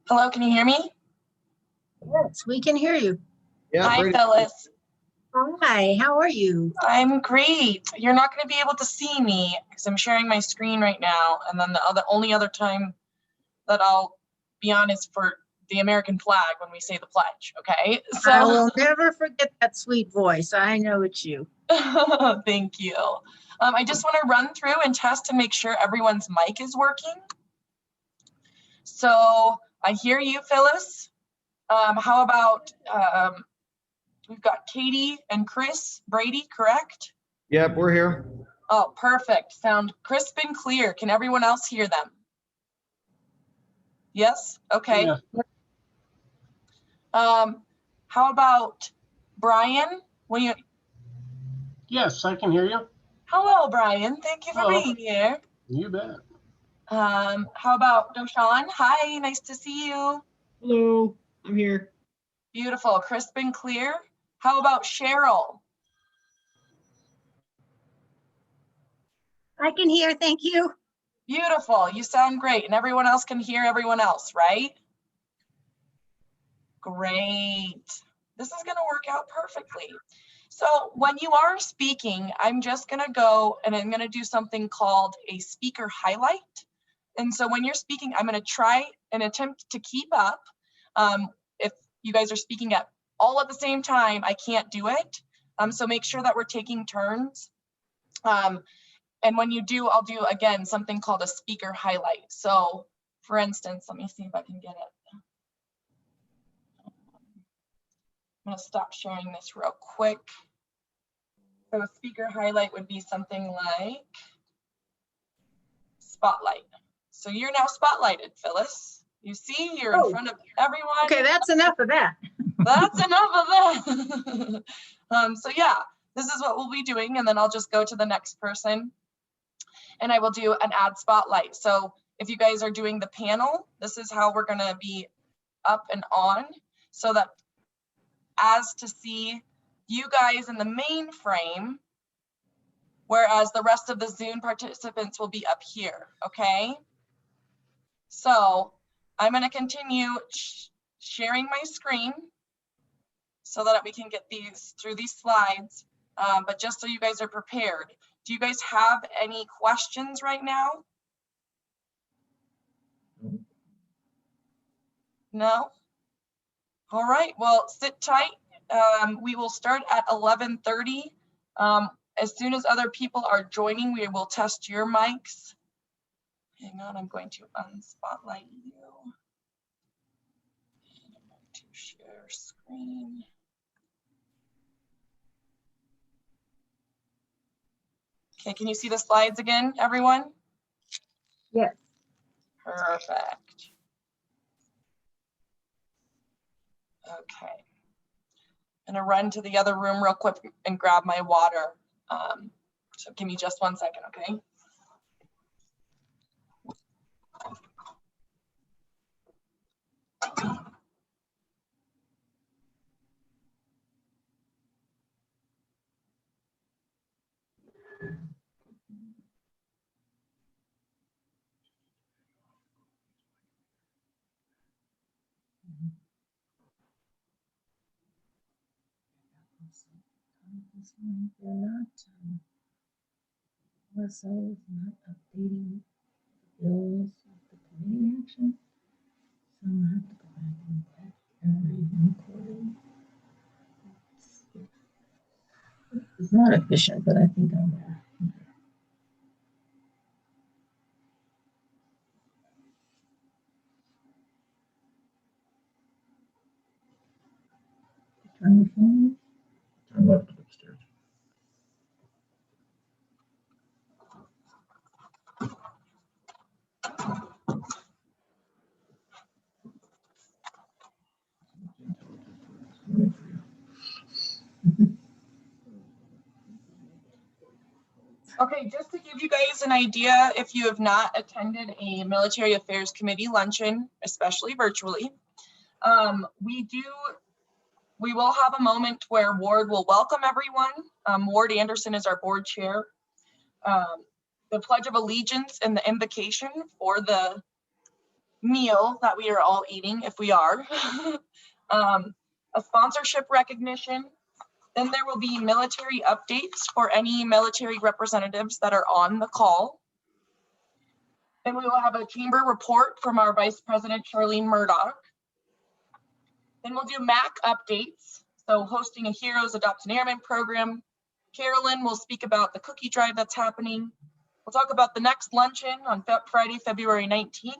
Hello, can you hear me? Yes, we can hear you. Yeah, Hi, ready. Phyllis. Hi, how are you? I'm great. You're not going to be able to see me because I'm sharing my screen right now. And then the only other time that I'll be on is for the American flag when we say the pledge. Okay. So I will never forget that sweet voice. I know it's you. thank you. I just want to run through and test to make sure everyone's mic is working. So I hear you, Phyllis. How about we've got Katie and Chris Brady, correct? Yep, we're here. Oh, perfect. Sound crisp and clear. Can everyone else hear them? Yes? Okay. Yeah. How about Brian? Yes, I can hear you. Hello, Brian. Thank you for Hello. being here. You bet. How about Doshan? Hi, nice to see you. Hello, I'm here. Beautiful, crisp and clear. How about Cheryl? I can hear, thank you. Beautiful, you sound great. And everyone else can hear everyone else, right? Great. This is going to work out perfectly. So when you are speaking, I'm just going to go and I'm going to do something called a speaker highlight. And so when you're speaking, I'm going to try and attempt to keep up. If you guys are speaking all at the same time, I can't do it. So make sure that we're taking turns. And when you do, I'll do, again, something called a speaker highlight. So for instance, let me see if I can get it. I'm going to stop sharing this real quick. So a speaker highlight would be something like spotlight. So you're now spotlighted, Phyllis. You see, you're in front of everyone. Okay, that's enough of that. That's enough of that. So yeah, this is what we'll be doing. And then I'll just go to the next person and I will do an add spotlight. So if you guys are doing the panel, this is how we're going to be up and on so that as to see you guys in the main frame, whereas the rest of the Zoom participants will be up here, okay? So I'm going to continue sharing my screen so that we can get through these slides, but just so you guys are prepared. Do you guys have any questions right now? No? All right, well, sit tight. We will start at 11:30. As soon as other people are joining, we will test your mics. Hang on, I'm going to unspotlight you. And I'm going to share screen. Okay, can you see the slides again, everyone? Yes. Perfect. Okay. I'm gonna run to the other room real quick and grab my water. So give me just 1 second, okay? They're not updating the bills of the committee action. So I have to go back and check every recording. It's not efficient, but I think I'm there. Turn the phone. I'm left upstairs. Okay, just to give you guys an idea, if you have not attended a Military Affairs Committee luncheon, especially virtually, we will have a moment where Ward will welcome everyone. Ward Anderson is our board chair. The Pledge of Allegiance and the invocation for the meal that we are all eating, if we are, a sponsorship recognition. Then there will be military updates for any military representatives that are on the call. Then we will have a chamber report from our Vice President, Charlene Murdoch. Then we'll do MAC updates. So hosting a Heroes Adopt an Airman program. Carolyn will speak about the cookie drive that's happening. We'll talk about the next luncheon on Friday, February 19th.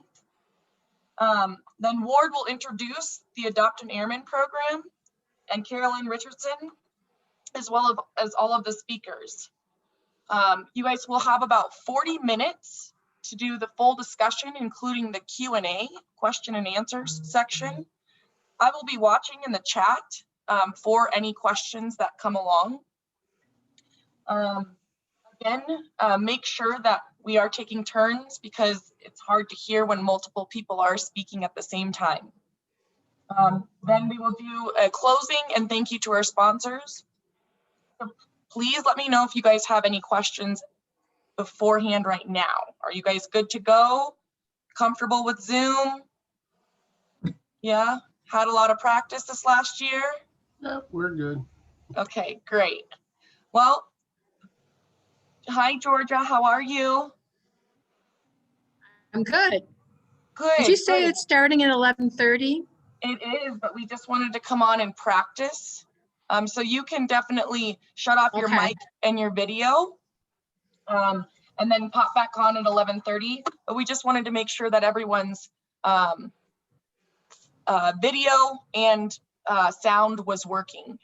Then Ward will introduce the Adopt an Airman program and Carolyn Ritschard, as well as all of the speakers. You guys will have about 40 minutes to do the full discussion, including the Q&A, question and answers section. I will be watching in the chat for any questions that come along. Again, make sure that we are taking turns because it's hard to hear when multiple people are speaking at the same time. Then we will do a closing and thank you to our sponsors. So please let me know if you guys have any questions beforehand right now. Are you guys good to go? Comfortable with Zoom? Yeah, had a lot of practice this last year? Yep, we're good. Okay, great. Well, hi, Georgia, how are you? I'm good. Good. Did you say good. it's starting at 11:30? It is, but we just wanted to come on and practice. So you can definitely shut off your Okay. mic and your video and then pop back on at 11:30. But we just wanted to make sure that everyone's video and sound was working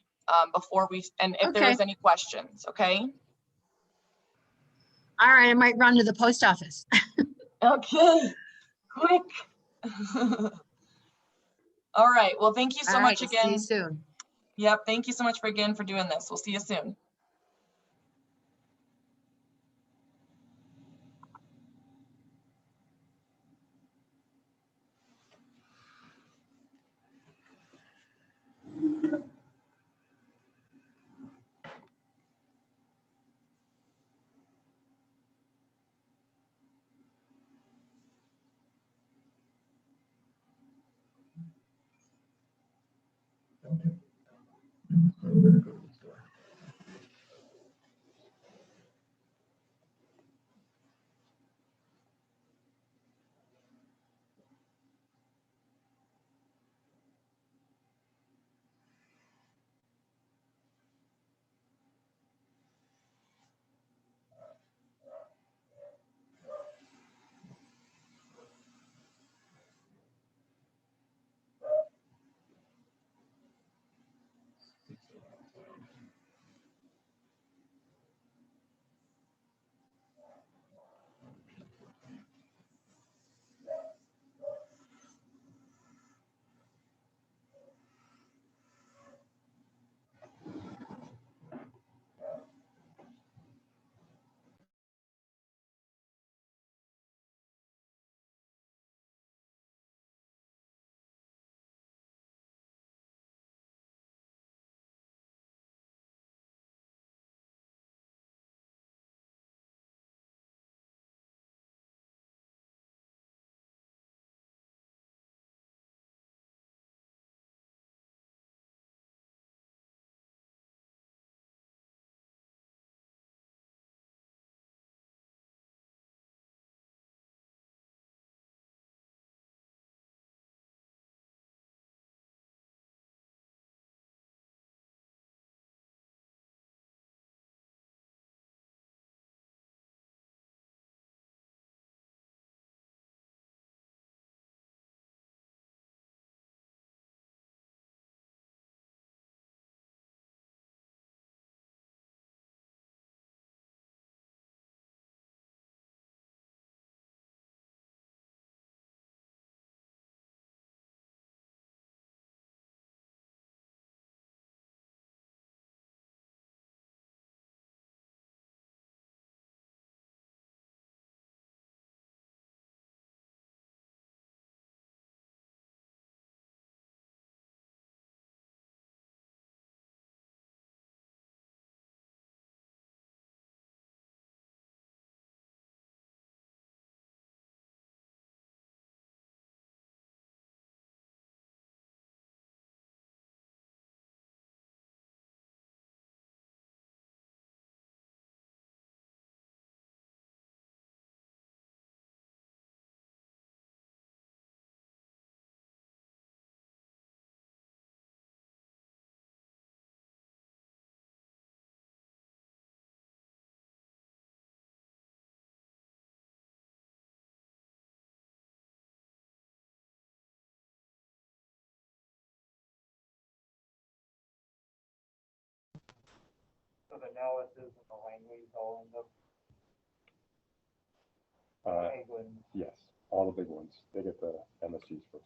before and if there Okay. was any questions, okay? All right, I might run to the post office. Okay, quick. All right, well, thank you so All right, much I'll again. see you soon. Yep, thank you so much again for doing this. We'll see you soon. Okay. We're gonna go to the store. So the Nellis's and the Langleys all end up big ones. Yes, all the big ones. They get the MSGs first.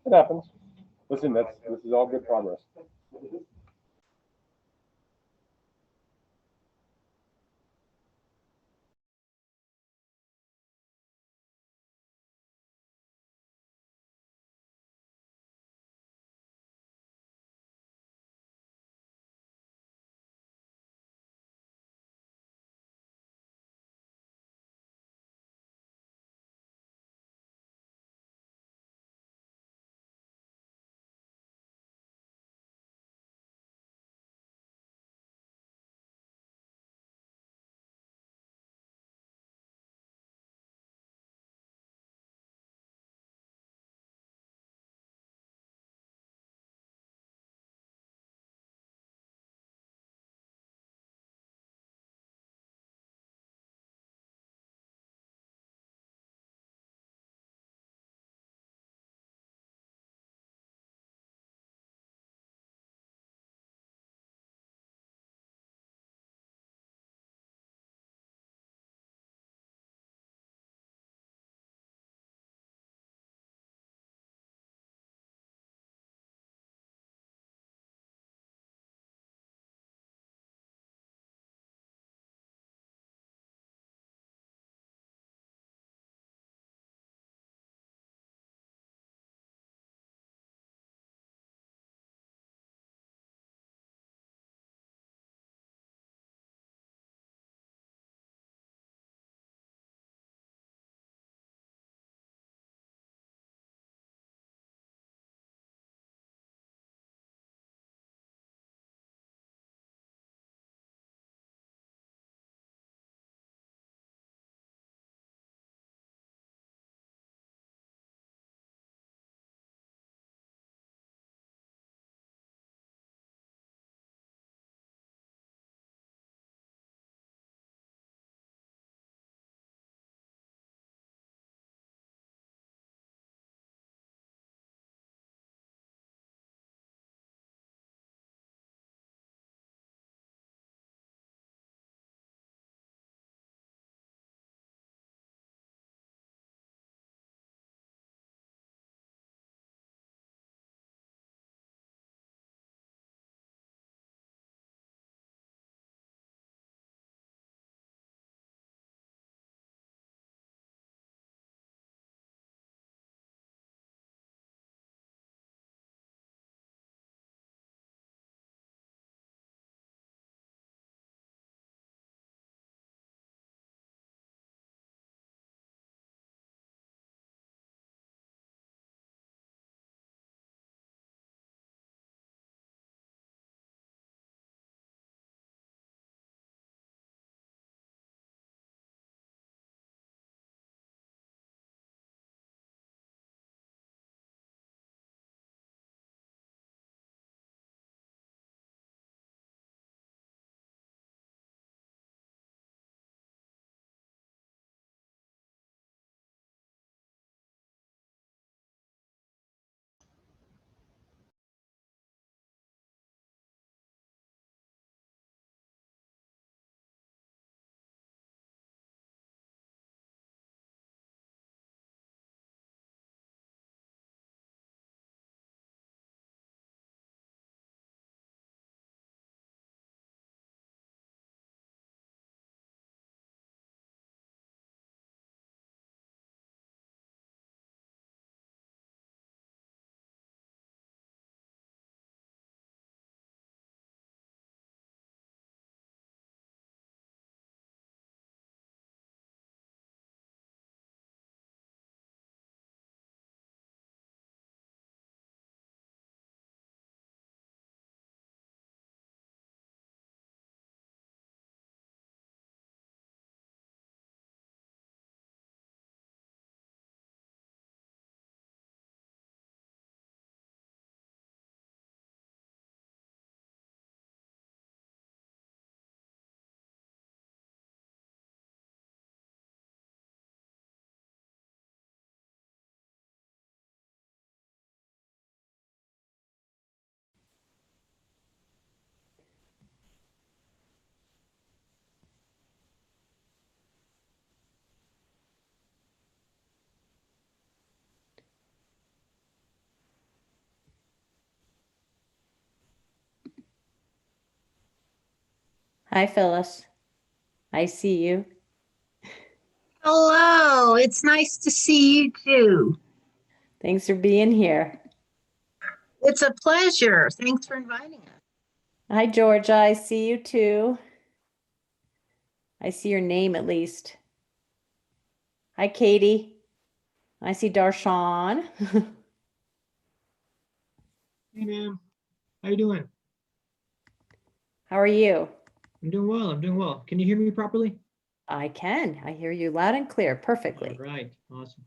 It happens. Listen, this is all good progress. Hi, Phyllis. I see you. Hello, it's nice to see you too. Thanks for being here. It's a pleasure. Thanks for inviting us. Hi, Georgia. I see you too. I see your name at least. Hi, Katie. I see Darshan. Hey, ma'am. How you doing? How are you? I'm doing well. I'm doing well. Can you hear me properly? I can. I hear you loud and clear. All Perfectly. right. Awesome.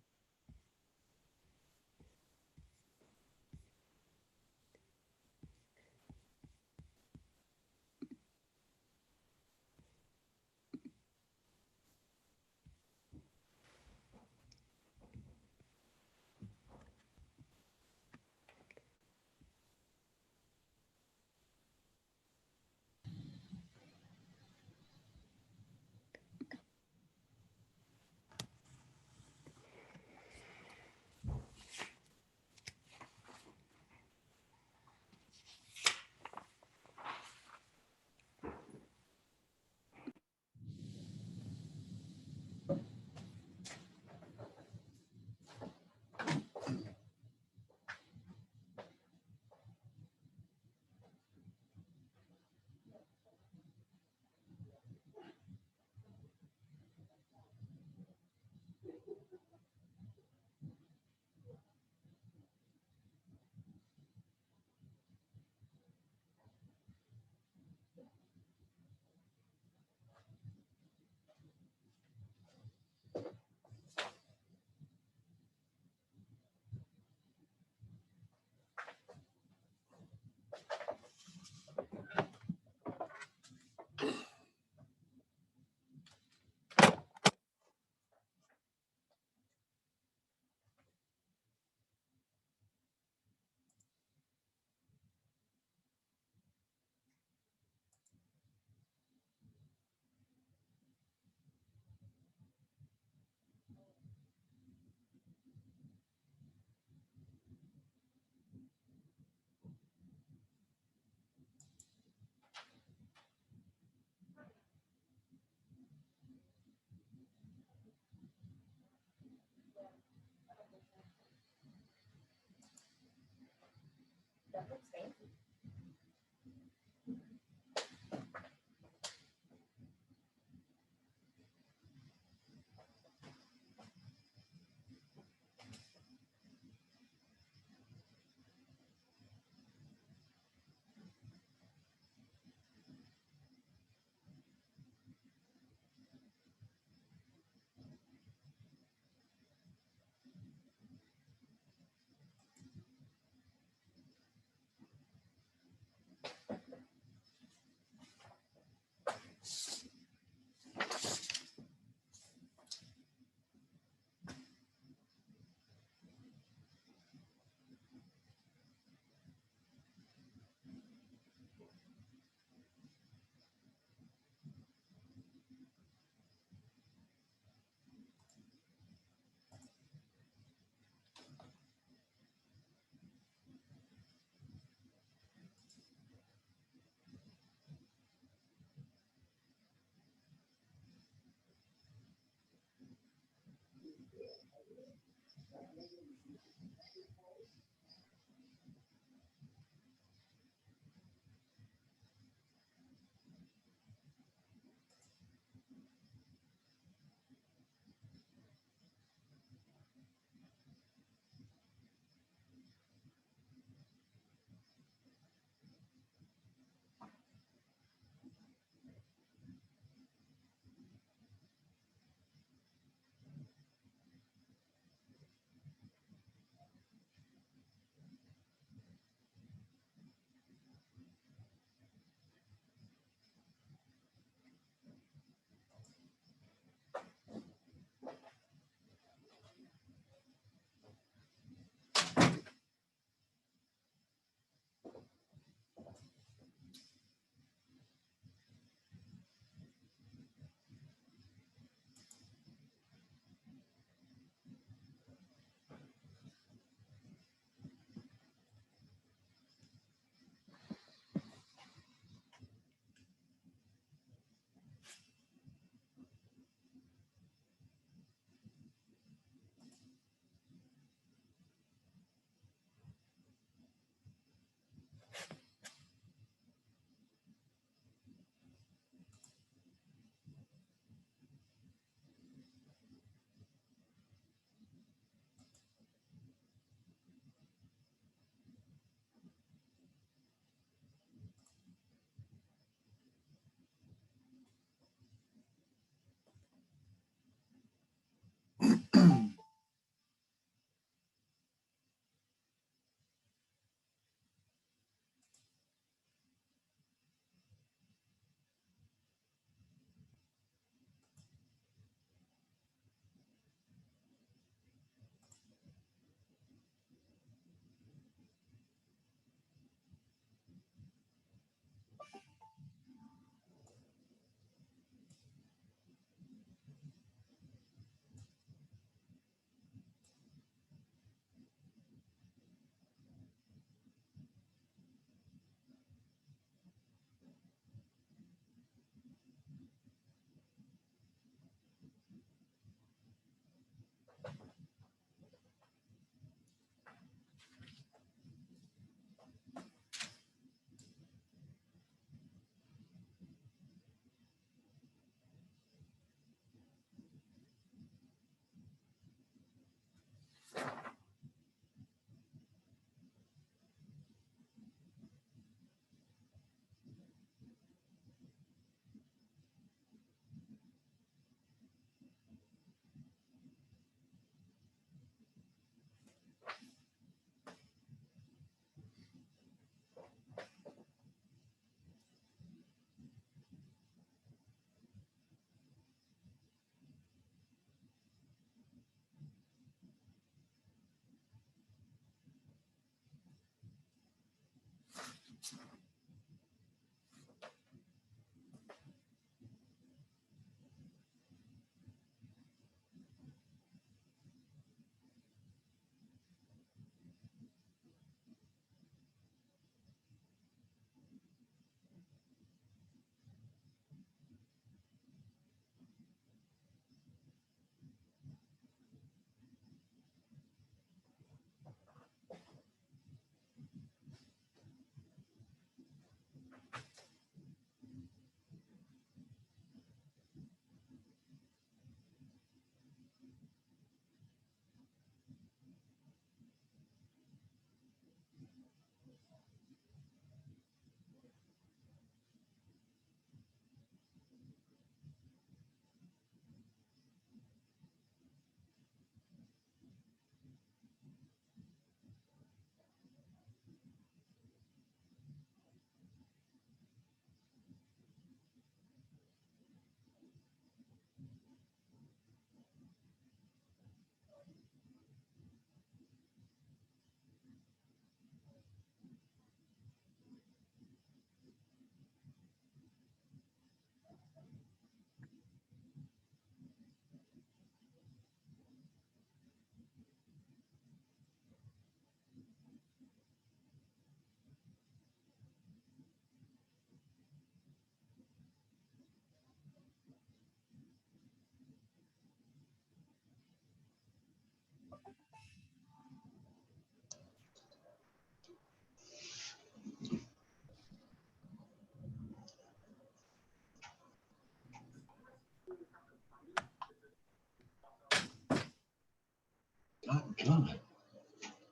God,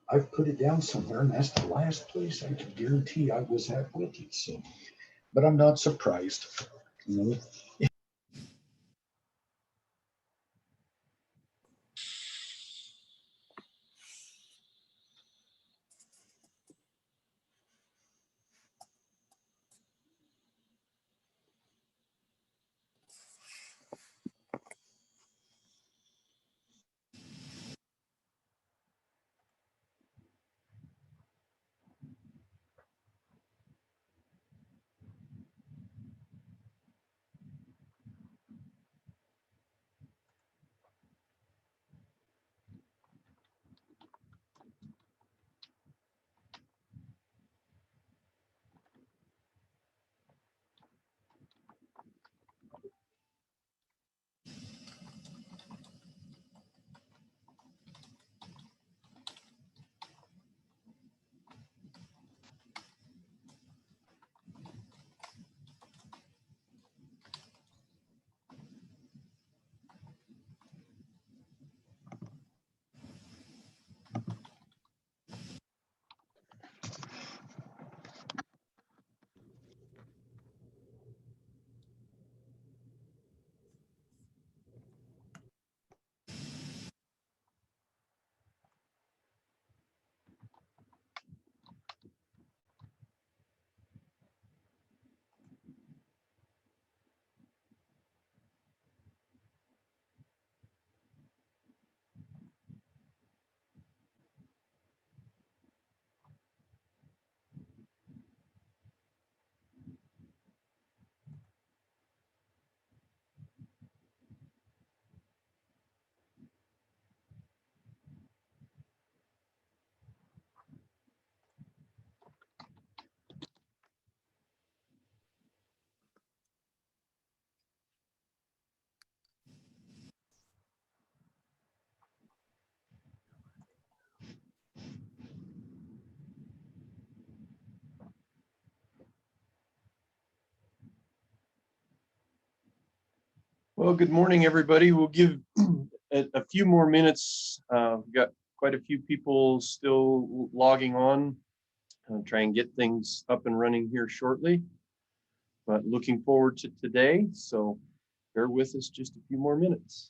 I've put it down somewhere, and that's the last place I can guarantee I was at with you. So, but I'm not surprised. You know, Well, good morning, everybody. We'll give a few more minutes. We've got quite a few people still logging on. I'll try and get things up and running here shortly, but looking forward to today. So bear with us just a few more minutes.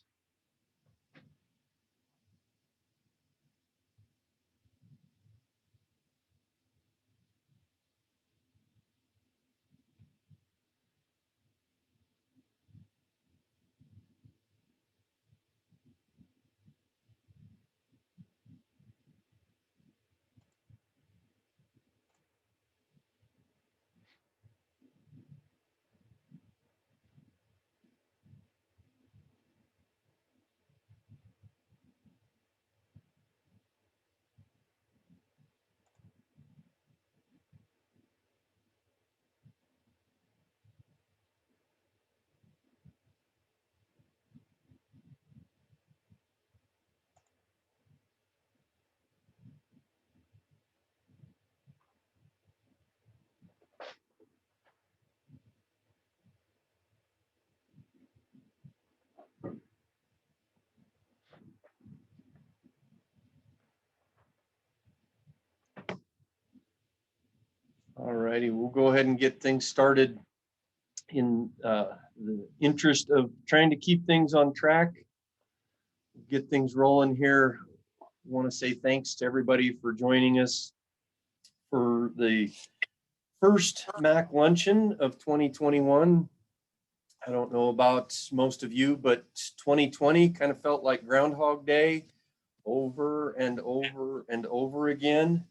righty, we'll go ahead and get things started in the interest of trying to keep things on track, get things rolling here. I want to say thanks to everybody for joining us for the first MAC luncheon of 2021. I don't know about most of you, but 2020 kind of felt like Groundhog Day over and over and over again.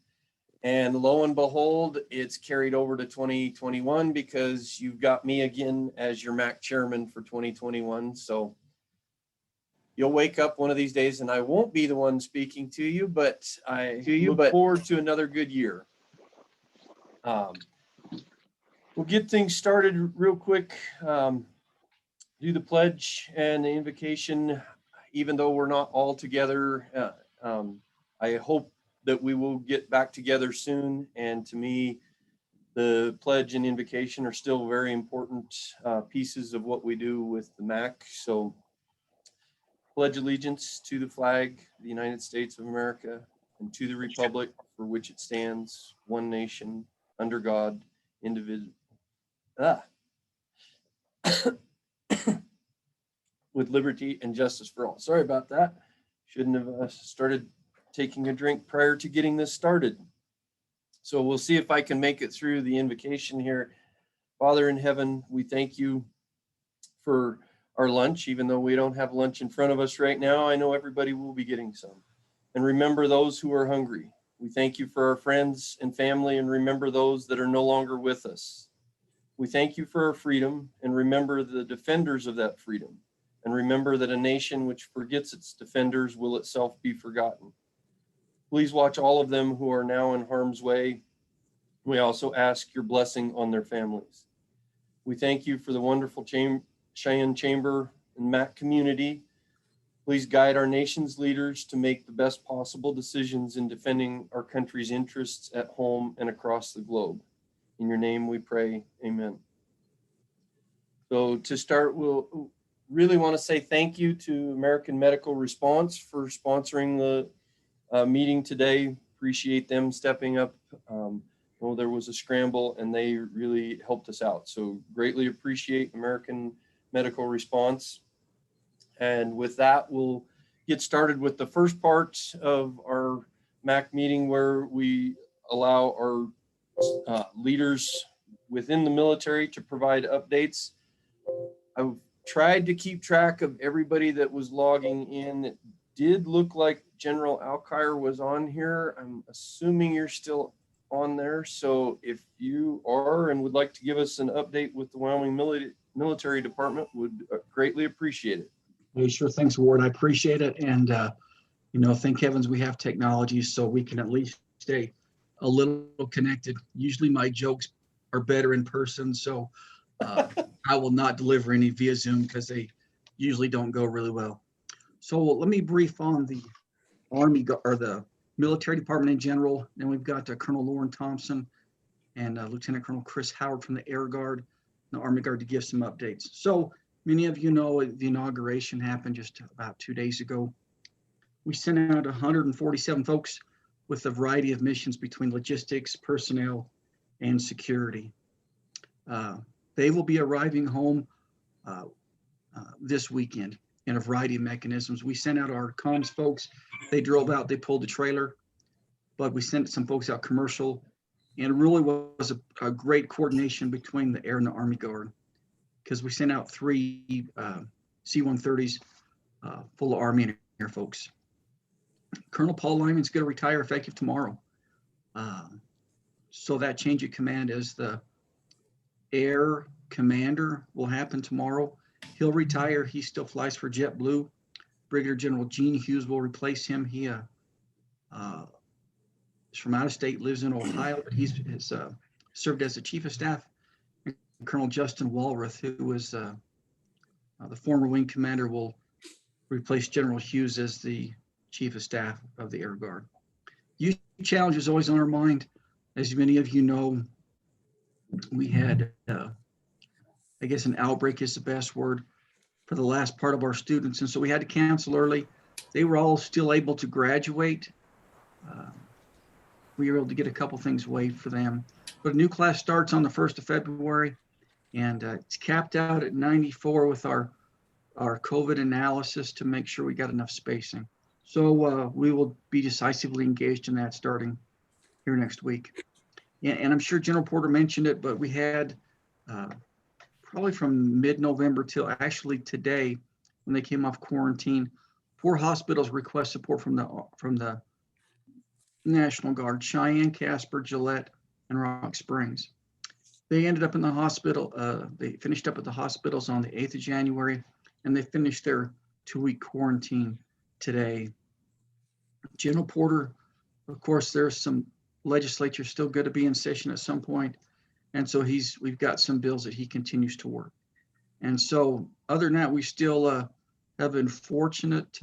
And lo and behold, it's carried over to 2021 because you've got me again as your MAC chairman for 2021. So you'll wake up one of these days and I won't be the one speaking to you, but I look forward to another good year. We'll get things started real quick. Do the pledge and the invocation, even though we're not all together. I hope that we will get back together soon. And to me, the pledge and invocation are still very important pieces of what we do with the MAC. So pledge allegiance to the flag of the United States of America and to the republic for which it stands, one nation, under God, indivisible. With liberty and justice for all. Sorry about that. Shouldn't have started taking a drink prior to getting this started. So we'll see if I can make it through the invocation here. Father in heaven, we thank you for our lunch, even though we don't have lunch in front of us right now. I know everybody will be getting some. And remember those who are hungry. We thank you for our friends and family, and remember those that are no longer with us. We thank you for our freedom, and remember the defenders of that freedom. And remember that a nation which forgets its defenders will itself be forgotten. Please watch all of them who are now in harm's way. We also ask your blessing on their families. We thank you for the wonderful Cheyenne Chamber and MAC community. Please guide our nation's leaders to make the best possible decisions in defending our country's interests at home and across the globe. In your name we pray, amen. So to start, we'll really want to say thank you to American Medical Response for sponsoring the meeting today. Appreciate them stepping up. Well, there was a scramble and they really helped us out. So greatly appreciate American Medical Response. And with that, we'll get started with the first part of our MAC meeting, where we allow our leaders within the military to provide updates. I've tried to keep track of everybody that was logging in. It did look like General Alkire was on here. I'm assuming you're still on there. So if you are and would like to give us an update with the Wyoming Military Department, would greatly appreciate it. Hey, sure. Thanks, Ward. I appreciate it. And, thank heavens we have technology so we can at least stay a little connected. Usually my jokes are better in person. So I will not deliver any via Zoom because they usually don't go really well. So let me brief on the Army or the military department in general. Then we've got Colonel Lauren Thompson and Lieutenant Colonel Chris Howard from the Air Guard, and the Army Guard, to give some updates. So many of you know the inauguration happened just about 2 days ago. We sent out 147 folks with a variety of missions between logistics, personnel, and security. They will be arriving home this weekend in a variety of mechanisms. We sent out our comms folks. They drove out, they pulled the trailer, but we sent some folks out commercial, and it really was a great coordination between the Air and the Army Guard, because we sent out 3 C-130s full of Army and Air folks. Colonel Paul Lyman's going to retire effective tomorrow. So that change of command as the Air Commander will happen tomorrow. He'll retire. He still flies for JetBlue. Brigadier General Gene Hughes will replace him. He is from out of state, lives in Ohio, but he's served as the Chief of Staff. And Colonel Justin Walrath, who was the former wing commander, will replace General Hughes as the Chief of Staff of the Air Guard. Youth challenge is always on our mind. As many of you know, we had, I guess an outbreak is the best word, for the last part of our students. And so we had to cancel early. They were all still able to graduate. We were able to get a couple things waived for them. But a new class starts on the 1st of February, and it's capped out at 94 with our COVID analysis to make sure we got enough spacing. So we will be decisively engaged in that starting here next week. And I'm sure General Porter mentioned it, but we had probably from mid-November till actually today, when they came off quarantine, 4 hospitals request support from the National Guard: Cheyenne, Casper, Gillette, and Rock Springs. They ended up in the hospital. They finished up at the hospitals on the 8th of January, and they finished their 2-week quarantine today. General Porter, of course, there's some legislature still going to be in session at some point. And so we've got some bills that he continues to work. And so other than that, we still have been fortunate.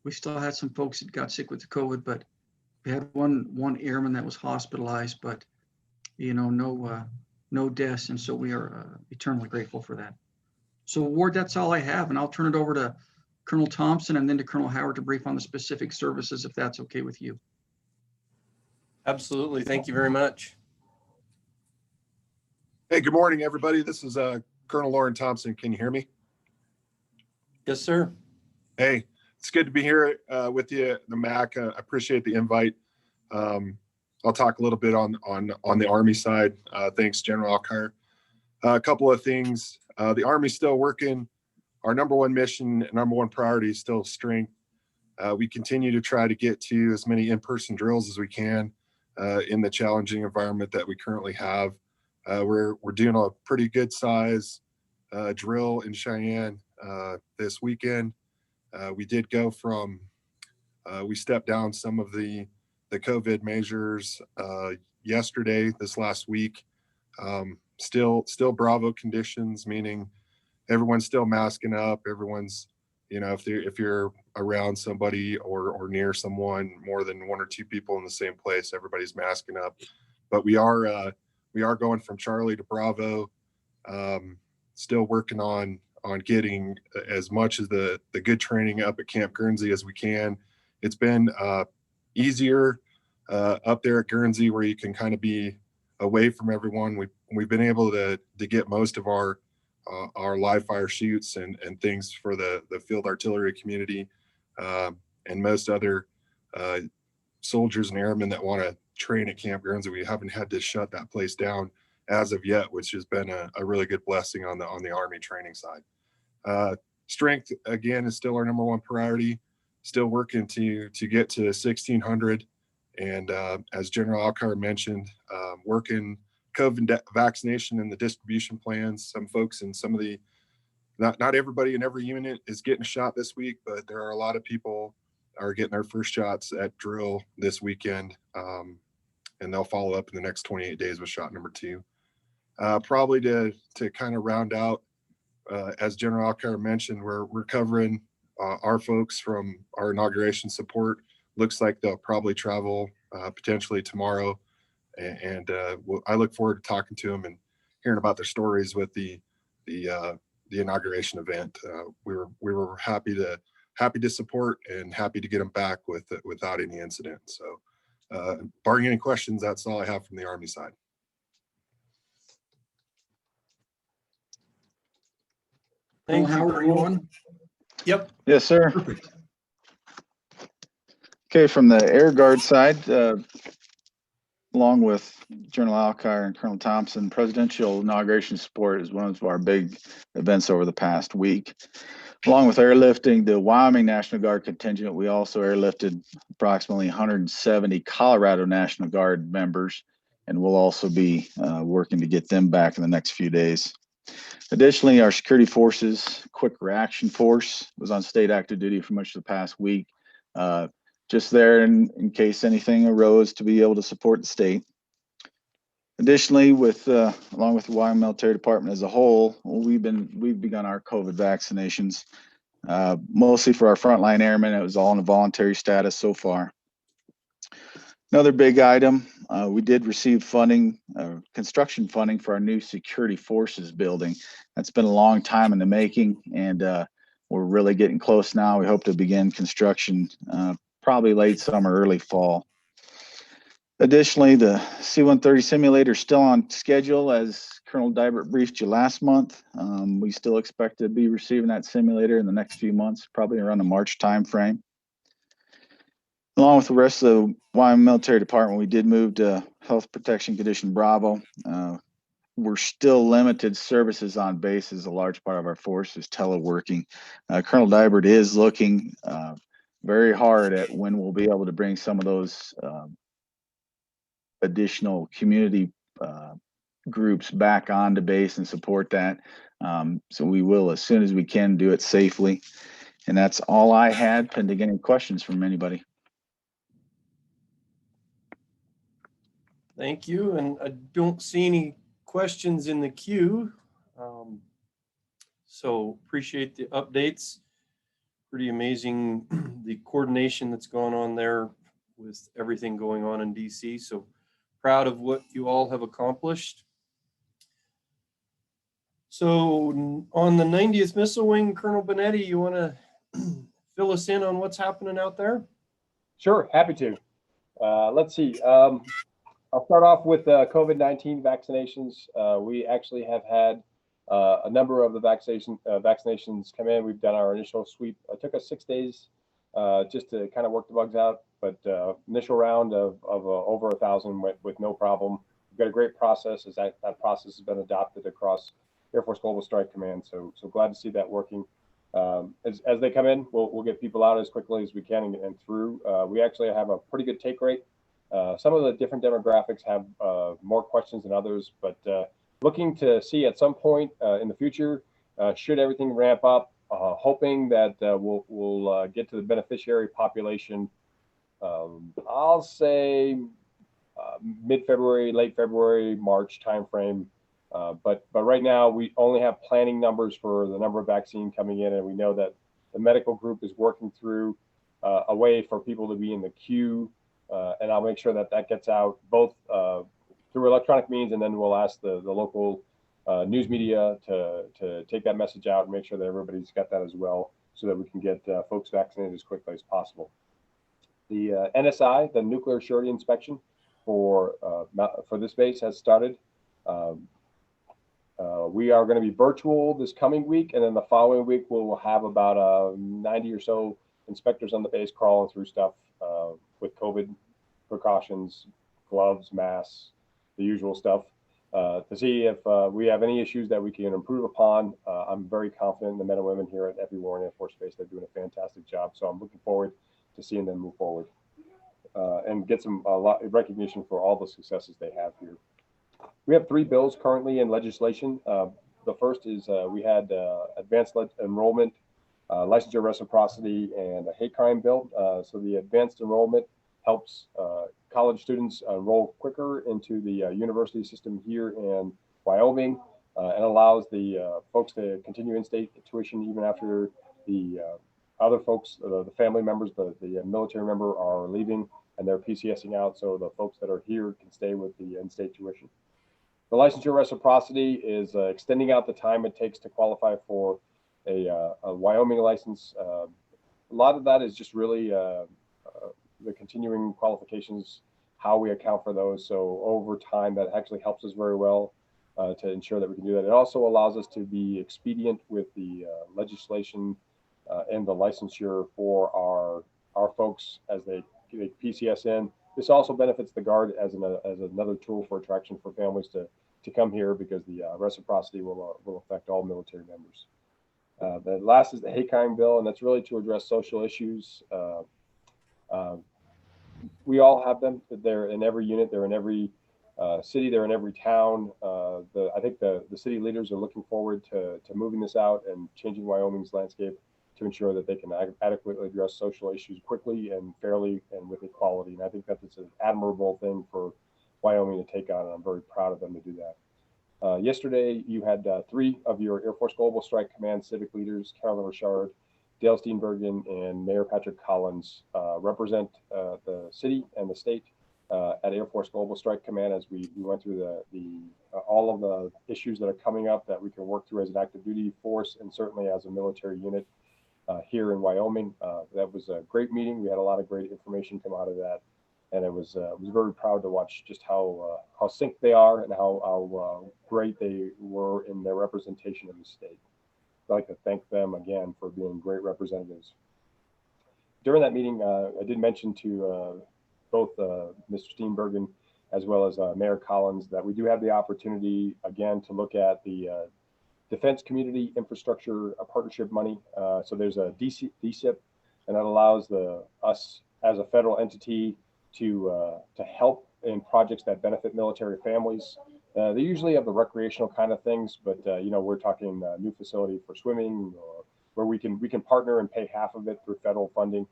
We still had some folks that got sick with the COVID, but we had one airman that was hospitalized, but no deaths. And so we are eternally grateful for that. So Ward, that's all I have. And I'll turn it over to Colonel Thompson and then to Colonel Howard to brief on the specific services, if that's okay with you. Absolutely. Thank you very much. Hey, good morning, everybody. This is Colonel Lauren Thompson. Can you hear me? Yes, sir. Hey, it's good to be here with you, the MAC. I appreciate the invite. I'll talk a little bit on the Army side. Thanks, General Alkire. A couple of things. The Army's still working. Our number one mission, number one priority is still strength. We continue to try to get to as many in-person drills as we can in the challenging environment that we currently have. We're doing a pretty good size drill in Cheyenne this weekend. We did go from, we stepped down some of the COVID measures yesterday, this last week. Still Bravo conditions, meaning everyone's still masking up. Everyone's, if you're around somebody or near someone, more than 1 or 2 people in the same place, everybody's masking up. But we are going from Charlie to Bravo. Still working on getting as much of the good training up at Camp Guernsey as we can. It's been easier up there at Guernsey, where you can kind of be away from everyone. We've been able to get most of our live fire shoots and things for the field artillery community and most other soldiers and airmen that want to train at Camp Guernsey. We haven't had to shut that place down as of yet, which has been a really good blessing on the Army training side. Strength, again, is still our number one priority. Still working to get to 1,600. And as General Alkire mentioned, working COVID vaccination and the distribution plans. Some folks in some of the, not everybody in every unit is getting a shot this week, but there are a lot of people are getting their first shots at drill this weekend. And they'll follow up in the next 28 days with shot number 2. Probably to kind of round out, as General Alkire mentioned, we're covering our folks from our inauguration support. Looks like they'll probably travel potentially tomorrow. And I look forward to talking to them and hearing about their stories with the inauguration event. We were happy to support and happy to get them back without any incident. So barring any questions, that's all I have from the Army side. Thank you. Howard, are you on? Yep. Yes, sir. Perfect. Okay, from the Air Guard side, along with General Alkire and Colonel Thompson, presidential inauguration support is one of our big events over the past week. Along with airlifting the Wyoming National Guard contingent, we also airlifted approximately 170 Colorado National Guard members, and we'll also be working to get them back in the next few days. Additionally, our security forces quick reaction force was on state active duty for much of the past week, just there in case anything arose to be able to support the state. Additionally, along with the Wyoming Military Department as a whole, we've begun our COVID vaccinations, mostly for our frontline airmen. It was all in a voluntary status so far. Another big item, we did receive funding, construction funding for our new security forces building. That's been a long time in the making, and we're really getting close now. We hope to begin construction probably late summer, early fall. Additionally, the C-130 simulator is still on schedule, as Colonel Dybert briefed you last month. We still expect to be receiving that simulator in the next few months, probably around the March timeframe. Along with the rest of the Wyoming Military Department, we did move to Health Protection Condition Bravo. We're still limited services on base, as a large part of our force is teleworking. Colonel Dybert is looking very hard at when we'll be able to bring some of those additional community groups back onto base and support that. So we will, as soon as we can, do it safely. And that's all I had, pending any questions from anybody. Thank you. And I don't see any questions in the queue. So appreciate the updates. Pretty amazing the coordination that's going on there with everything going on in DC. So proud of what you all have accomplished. So on the 90th Missile Wing, Colonel Benetti, you want to fill us in on what's happening out there? Sure, happy to. Let's see. I'll start off with COVID-19 vaccinations. We actually have had a number of the vaccinations come in. We've done our initial sweep. It took us 6 days just to kind of work the bugs out, but initial round of over 1,000 went with no problem. We've got a great process, as that process has been adopted across Air Force Global Strike Command. So glad to see that working. As they come in, we'll get people out as quickly as we can and through. We actually have a pretty good take rate. Some of the different demographics have more questions than others, but looking to see at some point in the future, should everything ramp up, hoping that we'll get to the beneficiary population, I'll say mid-February, late February, March timeframe. But right now, we only have planning numbers for the number of vaccine coming in, and we know that the medical group is working through a way for people to be in the queue. And I'll make sure that gets out both through electronic means, and then we'll ask the local news media to take that message out and make sure that everybody's got that as well, so that we can get folks vaccinated as quickly as possible. The NSI, the Nuclear Surety Inspection for this base, has started. We are going to be virtual this coming week, and then the following week we'll have about 90 or so inspectors on the base crawling through stuff with COVID precautions, gloves, masks, the usual stuff, to see if we have any issues that we can improve upon. I'm very confident in the men and women here at Every Warren Air Force Base. They're doing a fantastic job, so I'm looking forward to seeing them move forward and get a lot of recognition for all the successes they have here. We have 3 bills currently in legislation. The first is we had advanced enrollment, licensure reciprocity, and a hate crime bill. So the advanced enrollment helps college students enroll quicker into the university system here in Wyoming, and allows the folks to continue in-state tuition even after the other folks, the family members, the military member are leaving and they're PCSing out, so the folks that are here can stay with the in-state tuition. The licensure reciprocity is extending out the time it takes to qualify for a Wyoming license. A lot of that is just really the continuing qualifications, how we account for those. So over time, that actually helps us very well to ensure that we can do that. It also allows us to be expedient with the legislation and the licensure for our folks as they PCS in. This also benefits the Guard as another tool for attraction for families to come here, because the reciprocity will affect all military members. The last is the hate crime bill, and that's really to address social issues. We all have them. They're in every unit. They're in every city. They're in every town. I think the city leaders are looking forward to moving this out and changing Wyoming's landscape to ensure that they can adequately address social issues quickly and fairly and with equality. And I think that it's an admirable thing for Wyoming to take on, and I'm very proud of them to do that. Yesterday, you had 3 of your Air Force Global Strike Command civic leaders, Carolyn Ritschard, Dale Steenbergen, and Mayor Patrick Collins, represent the city and the state at Air Force Global Strike Command as we went through all of the issues that are coming up that we can work through as an active duty force, and certainly as a military unit here in Wyoming. That was a great meeting. We had a lot of great information come out of that. and I was very proud to watch just how synced they are and how great they were in their representation of the state. I'd like to thank them again for being great representatives. During that meeting, I did mention to both Mr. Steenbergen as well as Mayor Collins that we do have the opportunity again to look at the Defense Community Infrastructure Partnership money. So there's a DCIP, and that allows us as a federal entity to help in projects that benefit military families. They usually have the recreational kind of things, but we're talking a new facility for swimming, or where we can partner and pay half of it through federal funding.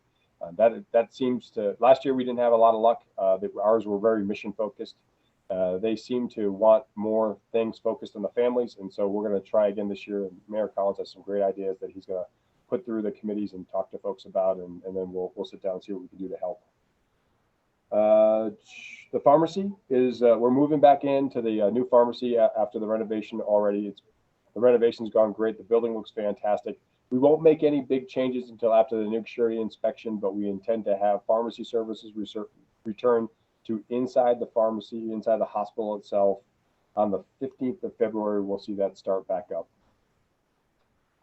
That seems to, last year we didn't have a lot of luck. Ours were very mission focused. They seem to want more things focused on the families, and so we're going to try again this year. And Mayor Collins has some great ideas that he's going to put through the committees and talk to folks about, and then we'll sit down and see what we can do to help. The pharmacy is, we're moving back into the new pharmacy after the renovation already. The renovation's gone great. The building looks fantastic. We won't make any big changes until after the new security inspection, but we intend to have pharmacy services return to inside the pharmacy, inside the hospital itself. On the 15th of February, we'll see that start back up.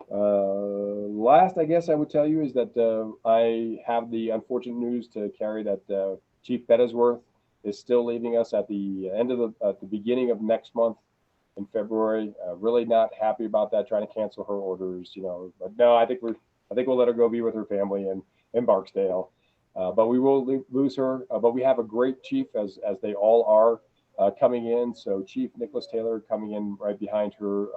Last, I guess I would tell you is that I have the unfortunate news to carry that Chief Bettesworth is still leaving us at the end of at the beginning of next month in February. Really not happy about that, trying to cancel her orders, but no, I think we'll let her go be with her family in Barksdale. But we will lose her, but we have a great chief as they all are coming in. So Chief Nicholas Taylor coming in right behind her,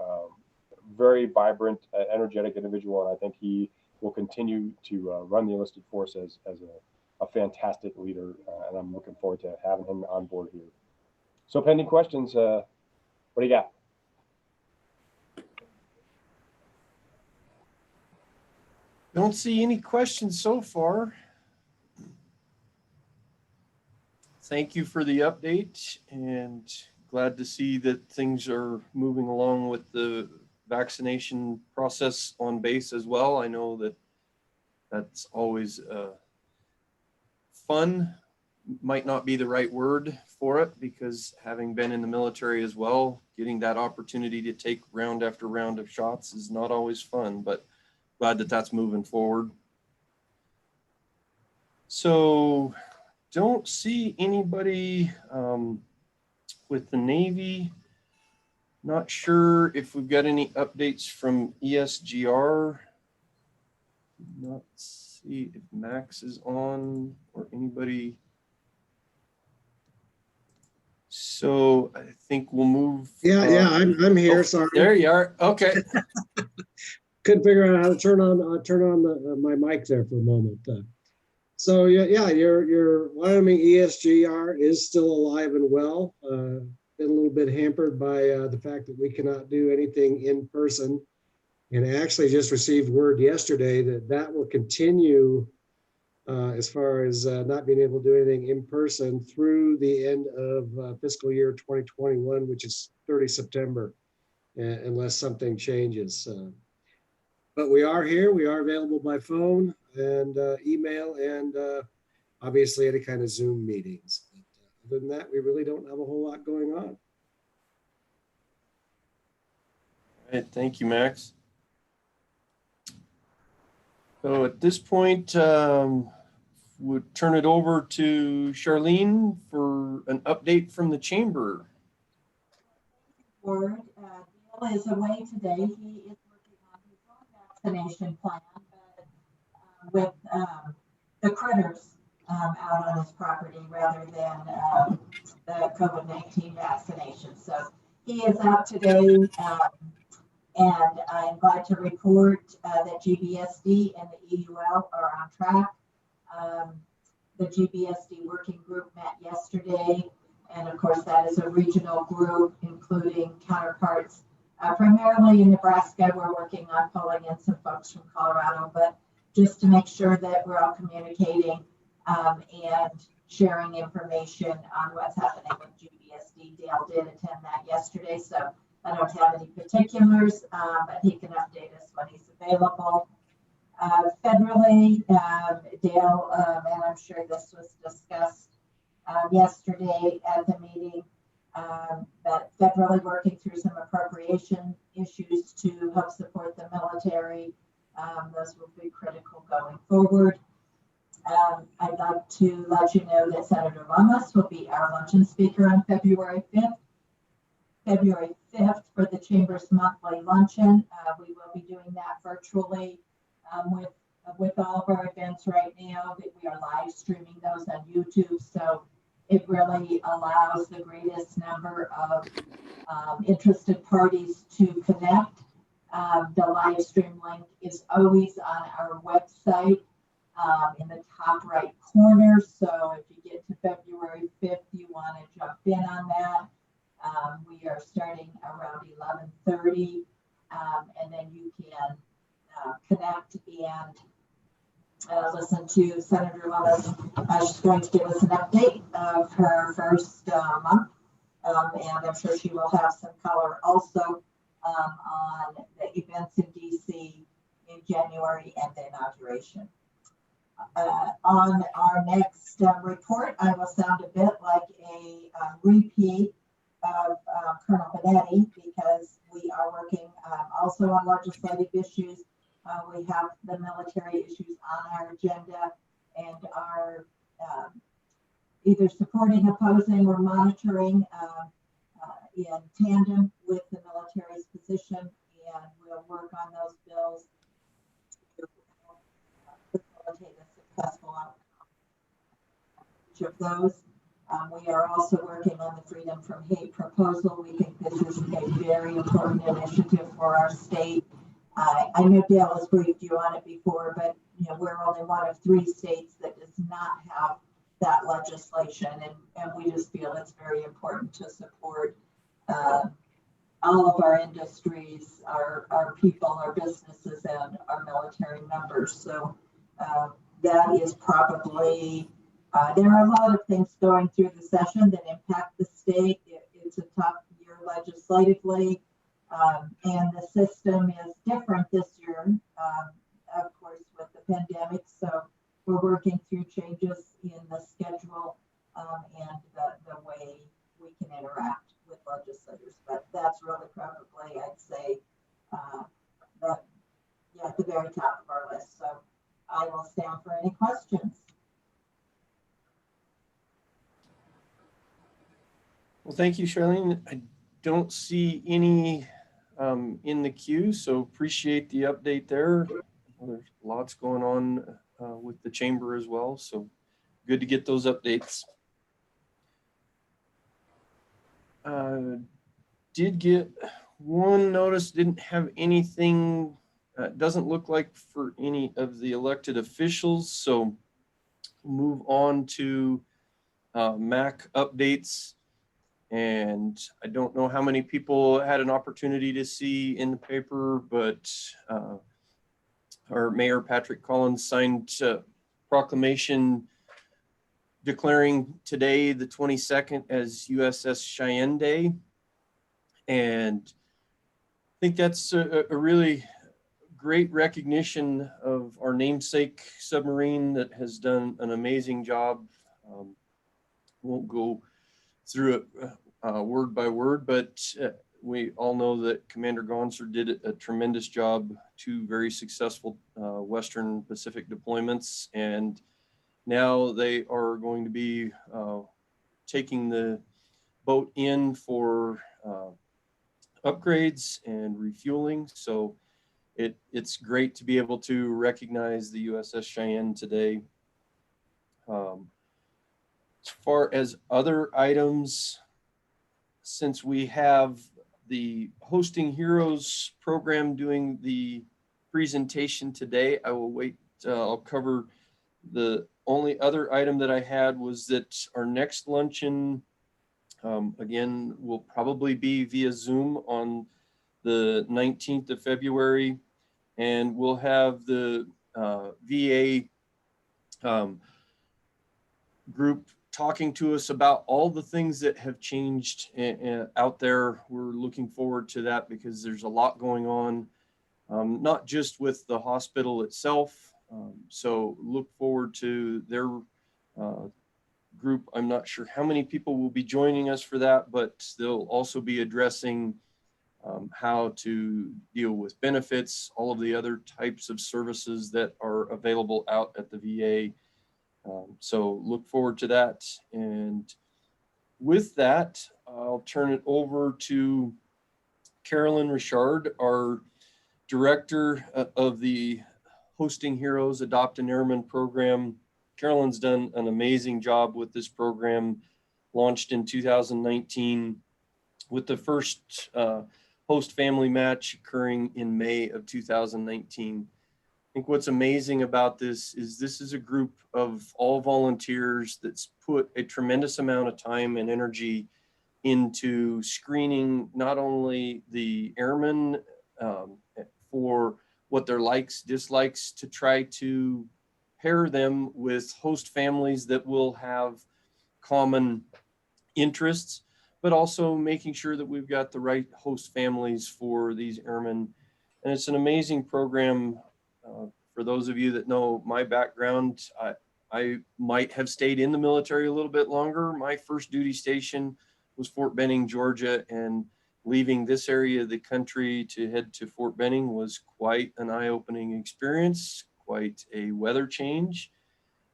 very vibrant, energetic individual. And I think he will continue to run the enlisted force as a fantastic leader. And I'm looking forward to having him on board here. So pending questions, what do you got? Don't see any questions so far. Thank you for the update, and glad to see that things are moving along with the vaccination process on base as well. I know that that's always fun. Might not be the right word for it, because having been in the military as well, getting that opportunity to take round after round of shots is not always fun, but glad that that's moving forward. So don't see anybody with the Navy. Not sure if we've got any updates from ESGR. Not see if Max is on or anybody. So I think we'll move. Yeah, I'm here. Sorry. There you are. Okay. Couldn't figure out how to turn on my mic there for a moment. So yeah, your Wyoming ESGR is still alive and well. Been a little bit hampered by the fact that we cannot do anything in person, and I actually just received word yesterday that will continue as far as not being able to do anything in person through the end of fiscal year 2021, which is 30 September, unless something changes. But we are here. We are available by phone and email, and obviously any kind of Zoom meetings. But other than that, we really don't have a whole lot going on. All right, thank you, Max. So at this point, we'll turn it over to Charlene for an update from the chamber. Bill is away today. He is working on his own vaccination plan, but with the critters out on his property rather than the COVID-19 vaccination. So he is out today, and I'm glad to report that GBSD and the EUL are on track. The GBSD working group met yesterday, and of course that is a regional group including counterparts primarily in Nebraska. We're working on pulling in some folks from Colorado, but just to make sure that we're all communicating and sharing information on what's happening with GBSD. Dale did attend that yesterday, so I don't have any particulars, but he can update us when he's available. Federally, Dale, and I'm sure this was discussed yesterday at the meeting, but federally working through some appropriation issues to help support the military. Those will be critical going forward. I'd like to let you know that Senator Lummis will be our luncheon speaker on February 5th. February 5th for the Chamber's monthly luncheon. We will be doing that virtually with all of our events right now. That we are live streaming those on YouTube, so it really allows the greatest number of interested parties to connect. The live stream link is always on our website in the top right corner. So if you get to February 5th, you want to jump in on that. We are starting around 11:30, and then you can connect and listen to Senator Lummis. She's going to give us an update of her first month, and I'm sure she will have some color also on the events in DC in January and the inauguration. On our next report, I will sound a bit like a repeat of Colonel Benetti, because we are working also on legislative issues. We have the military issues on our agenda and are either supporting, opposing, or monitoring in tandem with the military's position, and we'll work on those bills to facilitate a successful outcome. Each of those. We are also working on the Freedom from Hate proposal. We think this is a very important initiative for our state. I know Dale has briefed you on it before, but we're only one of 3 states that does not have that legislation, and we just feel it's very important to support all of our industries, our people, our businesses, and our military members. So that is probably, there are a lot of things going through the session that impact the state. It's a tough year legislatively, and the system is different this year, of course, with the pandemic. So we're working through changes in the schedule and the way we can interact with legislators. But that's really probably, I'd say, at the very top of our list. So I will stand for any questions. Well, thank you, Charlene. I don't see any in the queue, so appreciate the update there. There's lots going on with the chamber as well, so good to get those updates. Did get one notice, didn't have anything, doesn't look like for any of the elected officials, so move on to MAC updates. And I don't know how many people had an opportunity to see in the paper, but our Mayor Patrick Collins signed a proclamation declaring today, the 22nd, as USS Cheyenne Day. And I think that's a really great recognition of our namesake submarine that has done an amazing job. Won't go through it word by word, but we all know that Commander Gonser did a tremendous job, 2 very successful Western Pacific deployments, and now they are going to be taking the boat in for upgrades and refueling. So it's great to be able to recognize the USS Cheyenne today. As far as other items, since we have the Hosting Heroes program doing the presentation today, I will wait. I'll cover the only other item that I had was that our next luncheon, again, will probably be via Zoom on the 19th of February, and we'll have the VA group talking to us about all the things that have changed out there. We're looking forward to that because there's a lot going on, not just with the hospital itself. So look forward to their group. I'm not sure how many people will be joining us for that, but they'll also be addressing how to deal with benefits, all of the other types of services that are available out at the VA. So look forward to that. And with that, I'll turn it over to Carolyn Ritschard, our director of the Hosting Heroes Adopt an Airman program. Carolyn's done an amazing job with this program, launched in 2019 with the first host family match occurring in May of 2019. I think what's amazing about this is a group of all volunteers that's put a tremendous amount of time and energy into screening not only the airmen for what their likes, dislikes, to try to pair them with host families that will have common interests, but also making sure that we've got the right host families for these airmen. And it's an amazing program. For those of you that know my background, I might have stayed in the military a little bit longer. My first duty station was Fort Benning, Georgia, and leaving this area of the country to head to Fort Benning was quite an eye-opening experience, quite a weather change.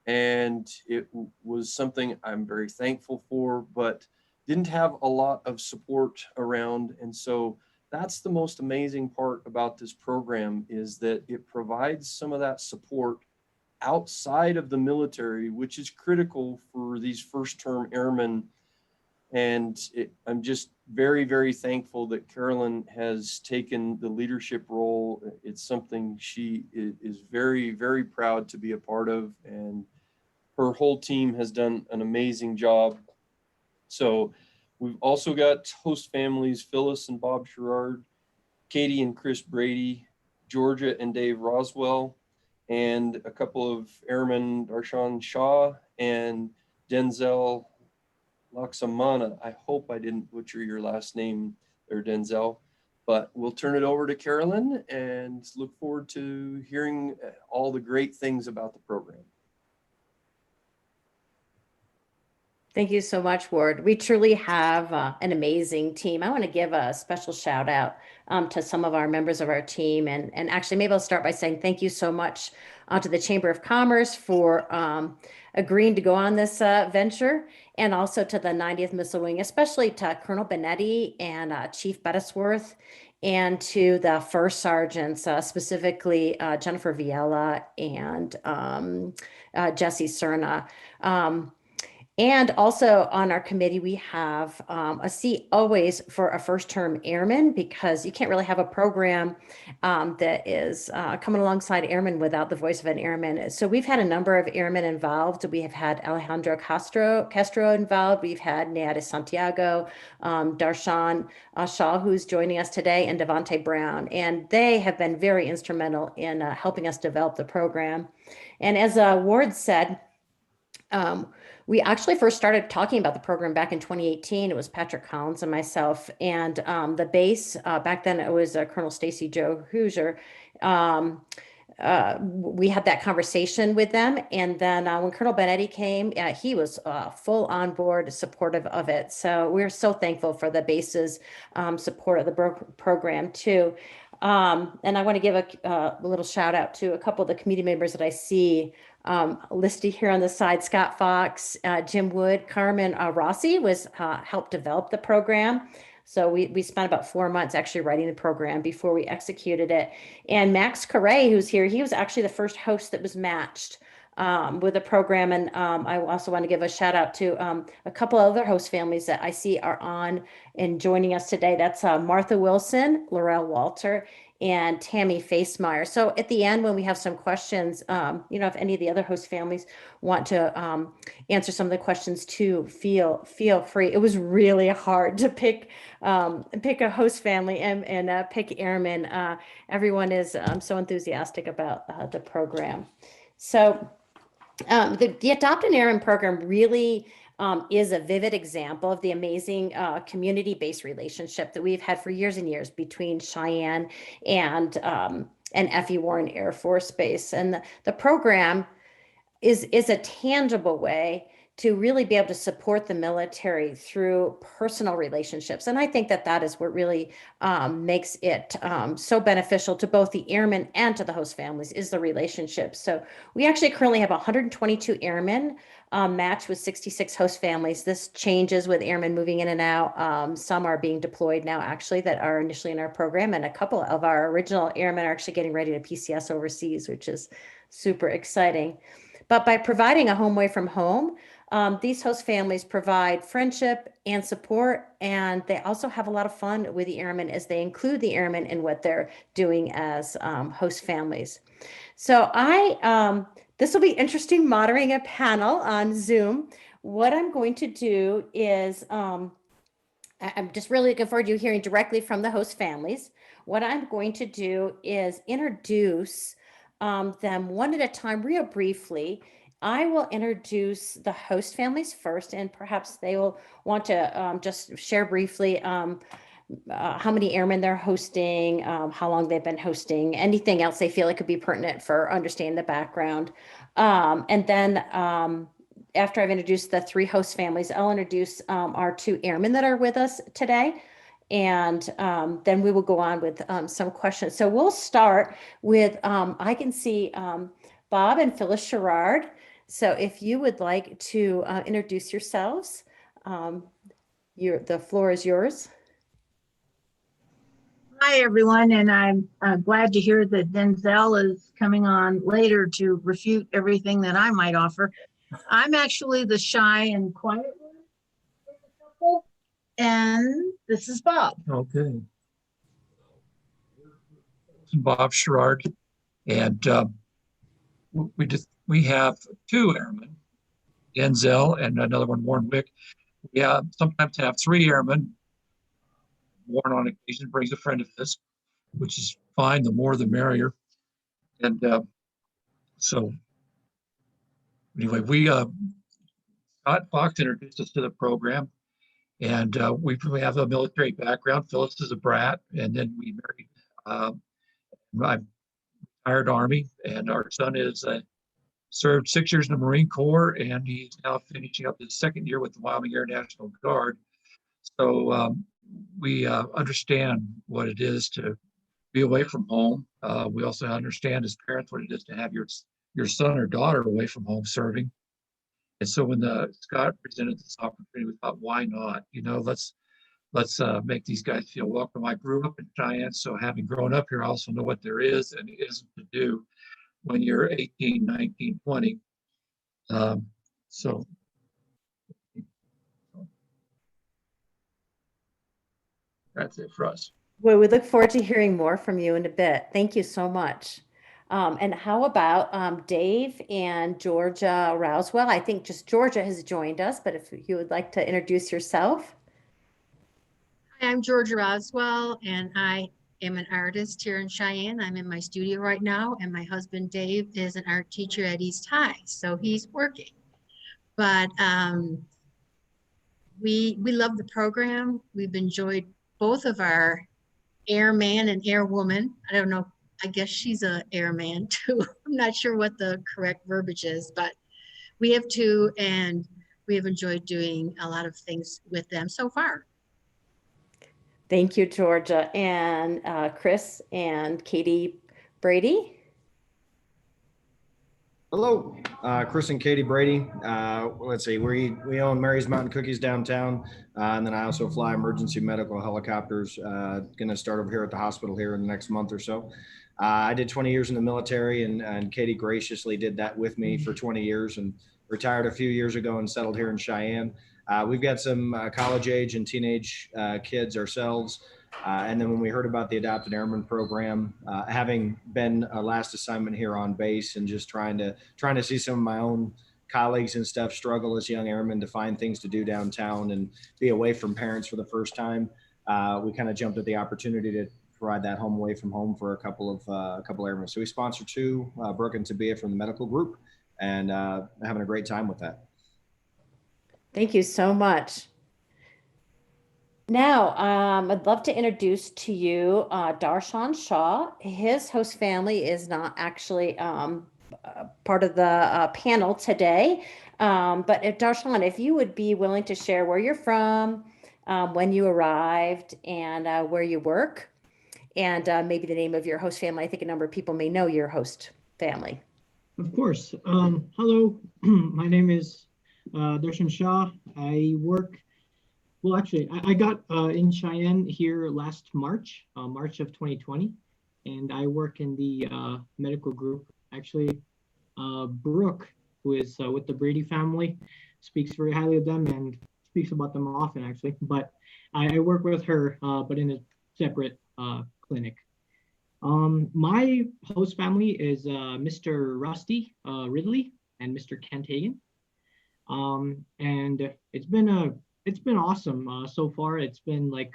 And it was something I'm very thankful for, but didn't have a lot of support around. And so that's the most amazing part about this program, is that it provides some of that support outside of the military, which is critical for these first-term airmen. And I'm just very, very thankful that Carolyn has taken the leadership role. It's something she is very, very proud to be a part of, and her whole team has done an amazing job. So we've also got host families, Phyllis and Bob Sherrard, Katie and Chris Brady, Georgia and Dave Roswell, and a couple of airmen, Darshan Shah and Denzel Laksamana. I hope I didn't butcher your last name there, Denzel, but we'll turn it over to Carolyn and look forward to hearing all the great things about the program. Thank you so much, Ward. We truly have an amazing team. I want to give a special shout out to some of our members of our team. And actually, maybe I'll start by saying thank you so much to the Chamber of Commerce for agreeing to go on this venture, and also to the 90th Missile Wing, especially to Colonel Benetti and Chief Bettisworth, and to the first sergeants, specifically Jennifer Viella and Jesse Cerna. And also on our committee, we have a seat always for a first-term airman, because you can't really have a program that is coming alongside airmen without the voice of an airman. So we've had a number of airmen involved. We have had Alejandro Castro involved. We've had Neada Santiago, Darshan Shah, who's joining us today, and Devontae Brown. And they have been very instrumental in helping us develop the program. And as Ward said, we actually first started talking about the program back in 2018. It was Patrick Collins and myself, and the base back then, it was Colonel Stacy Joe Hoosier. We had that conversation with them, and then when Colonel Benetti came, he was full on board, supportive of it. So we're so thankful for the base's support of the program too. And I want to give a little shout out to a couple of the committee members that I see listed here on the side. Scott Fox, Jim Wood, Carmen Rossi was helped develop the program. So we spent about 4 months actually writing the program before we executed it. And Max Correa, who's here, he was actually the first host that was matched with the program. And I also want to give a shout out to a couple of other host families that I see are on and joining us today. That's Martha Wilson, Laurel Walter, and Tammy Facemeyer. So at the end, when we have some questions, if any of the other host families want to answer some of the questions too, feel free. It was really hard to pick a host family and pick airmen. Everyone is so enthusiastic about the program. So the Adopt an Airman program really is a vivid example of the amazing community-based relationship that we've had for years and years between Cheyenne and F.E. Warren Air Force Base. And the program is a tangible way to really be able to support the military through personal relationships. And I think that that is what really makes it so beneficial to both the airmen and to the host families is the relationship. So we actually currently have 122 airmen matched with 66 host families. This changes with airmen moving in and out. Some are being deployed now actually that are initially in our program, and a couple of our original airmen are actually getting ready to PCS overseas, which is super exciting. But by providing a home away from home, these host families provide friendship and support, and they also have a lot of fun with the airmen as they include the airmen in what they're doing as host families. So this will be interesting moderating a panel on Zoom. What I'm going to do is, I'm just really looking forward to hearing directly from the host families. What I'm going to do is introduce them one at a time real briefly. I will introduce the host families first, and perhaps they will want to just share briefly how many airmen they're hosting, how long they've been hosting, anything else they feel like could be pertinent for understanding the background. And then after I've introduced the 3 host families, I'll introduce our 2 airmen that are with us today. And then we will go on with some questions. So we'll start with, I can see Bob and Phyllis Sherrard. So if you would like to introduce yourselves, the floor is yours. Hi, everyone, and I'm glad to hear that Denzel is coming on later to refute everything that I might offer. I'm actually the shy and quiet one, and this is Bob. Okay. Bob Sherrard, and we have 2 airmen, Denzel and another one, Warren Wick. We sometimes have 3 airmen. Warren on occasion brings a friend of his, which is fine. The more, the merrier. And so anyway, Scott Fox introduced us to the program, and we have a military background. Phyllis is a brat, and then we married. I'm retired Army, and our son is served 6 years in the Marine Corps, and he's now finishing up his 2nd year with the Wyoming Air National Guard. So we understand what it is to be away from home. We also understand as parents what it is to have your son or daughter away from home serving. And so when Scott presented this opportunity, we thought, why not? You know, let's make these guys feel welcome. I grew up in Cheyenne, so having grown up here, I also know what there is and isn't to do when you're 18, 19, 20. So that's it for us. Well, we look forward to hearing more from you in a bit. Thank you so much. And how about Dave and Georgia Rousewell? I think just Georgia has joined us, but if you would like to introduce yourself. Hi, I'm Georgia Roswell, and I am an artist here in Cheyenne. I'm in my studio right now, and my husband Dave is an art teacher at East High, so he's working. But we love the program. We've enjoyed both of our airman and airwoman. I don't know, I guess she's a airman too. I'm not sure what the correct verbiage is, but we have 2, and we have enjoyed doing a lot of things with them so far. Thank you, Georgia. And Chris and Katie Brady. Hello, Chris and Katie Brady. Let's see, we own Mary's Mountain Cookies downtown, and then I also fly emergency medical helicopters. Going to start over here at the hospital here in the next month or so. I did 20 years in the military, and Katie graciously did that with me for 20 years and retired a few years ago and settled here in Cheyenne. We've got some college age and teenage kids ourselves. And then when we heard about the Adopted Airman Program, having been a last assignment here on base and just trying to see some of my own colleagues and stuff struggle as young airmen to find things to do downtown and be away from parents for the first time, we kind of jumped at the opportunity to provide that home away from home for a couple airmen. So we sponsor 2, Brooke and Tabia from the medical group, and having a great time with that. Thank you so much. Now, I'd love to introduce to you Darshan Shaw. His host family is not actually part of the panel today. But if Darshan, if you would be willing to share where you're from, when you arrived, and where you work, and maybe the name of your host family. I think a number of people may know your host family. Of course. Hello, my name is Darshan Shah. I work, well, actually, I got in Cheyenne here last March, March of 2020, and I work in the medical group. Actually, Brooke, who is with the Brady family, speaks very highly of them and speaks about them often, actually. But I work with her, but in a separate clinic. My host family is Mr. Rusty Ridley and Mr. Kent Hagan. And it's been awesome so far. It's been like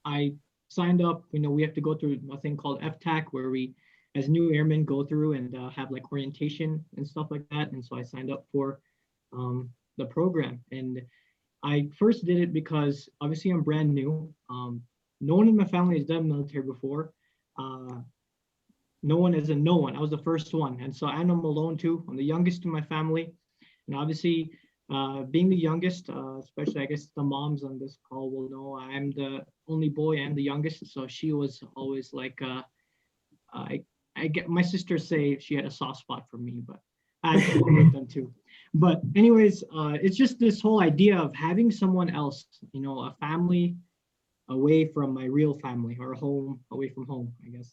I signed up, we have to go through a thing called FTAC where we as new airmen go through and have like orientation and stuff like that. And so I signed up for the program, and I first did it because obviously I'm brand new. No one in my family has done military before. No one as in no one. I was the first one. And so I'm alone too. I'm the youngest in my family. And obviously, being the youngest, especially I guess the moms on this call will know I'm the only boy and the youngest. So she was always like, I get my sisters say she had a soft spot for me, but I with them too. But anyways, it's just this whole idea of having someone else, a family away from my real family, or home away from home, I guess,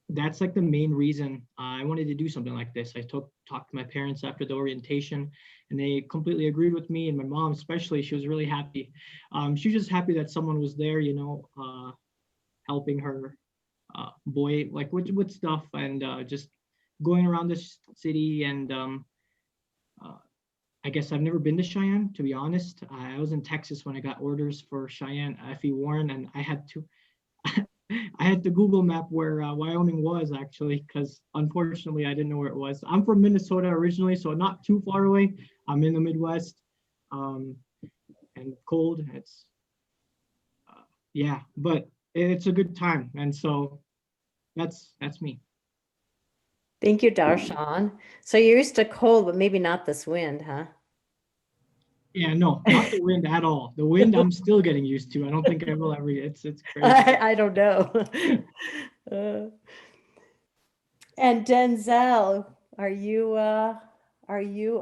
that's like the main reason I wanted to do something like this. I talked to my parents after the orientation, and they completely agreed with me, and my mom especially, she was really happy. She was just happy that someone was there, helping her boy, like with stuff, and just going around this city. And I guess I've never been to Cheyenne, to be honest. I was in Texas when I got orders for Cheyenne, F.E. Warren, and I had to Google map where Wyoming was, actually, because unfortunately I didn't know where it was. I'm from Minnesota originally, so not too far away. I'm in the Midwest, and cold. It's yeah, but it's a good time, and so that's me. Thank you, Darshan. So you're used to cold, but maybe not this wind, huh? Yeah, no, not the wind at all. The wind I'm still getting used to. I don't think I will ever. It's crazy. I don't know. And Denzel, are you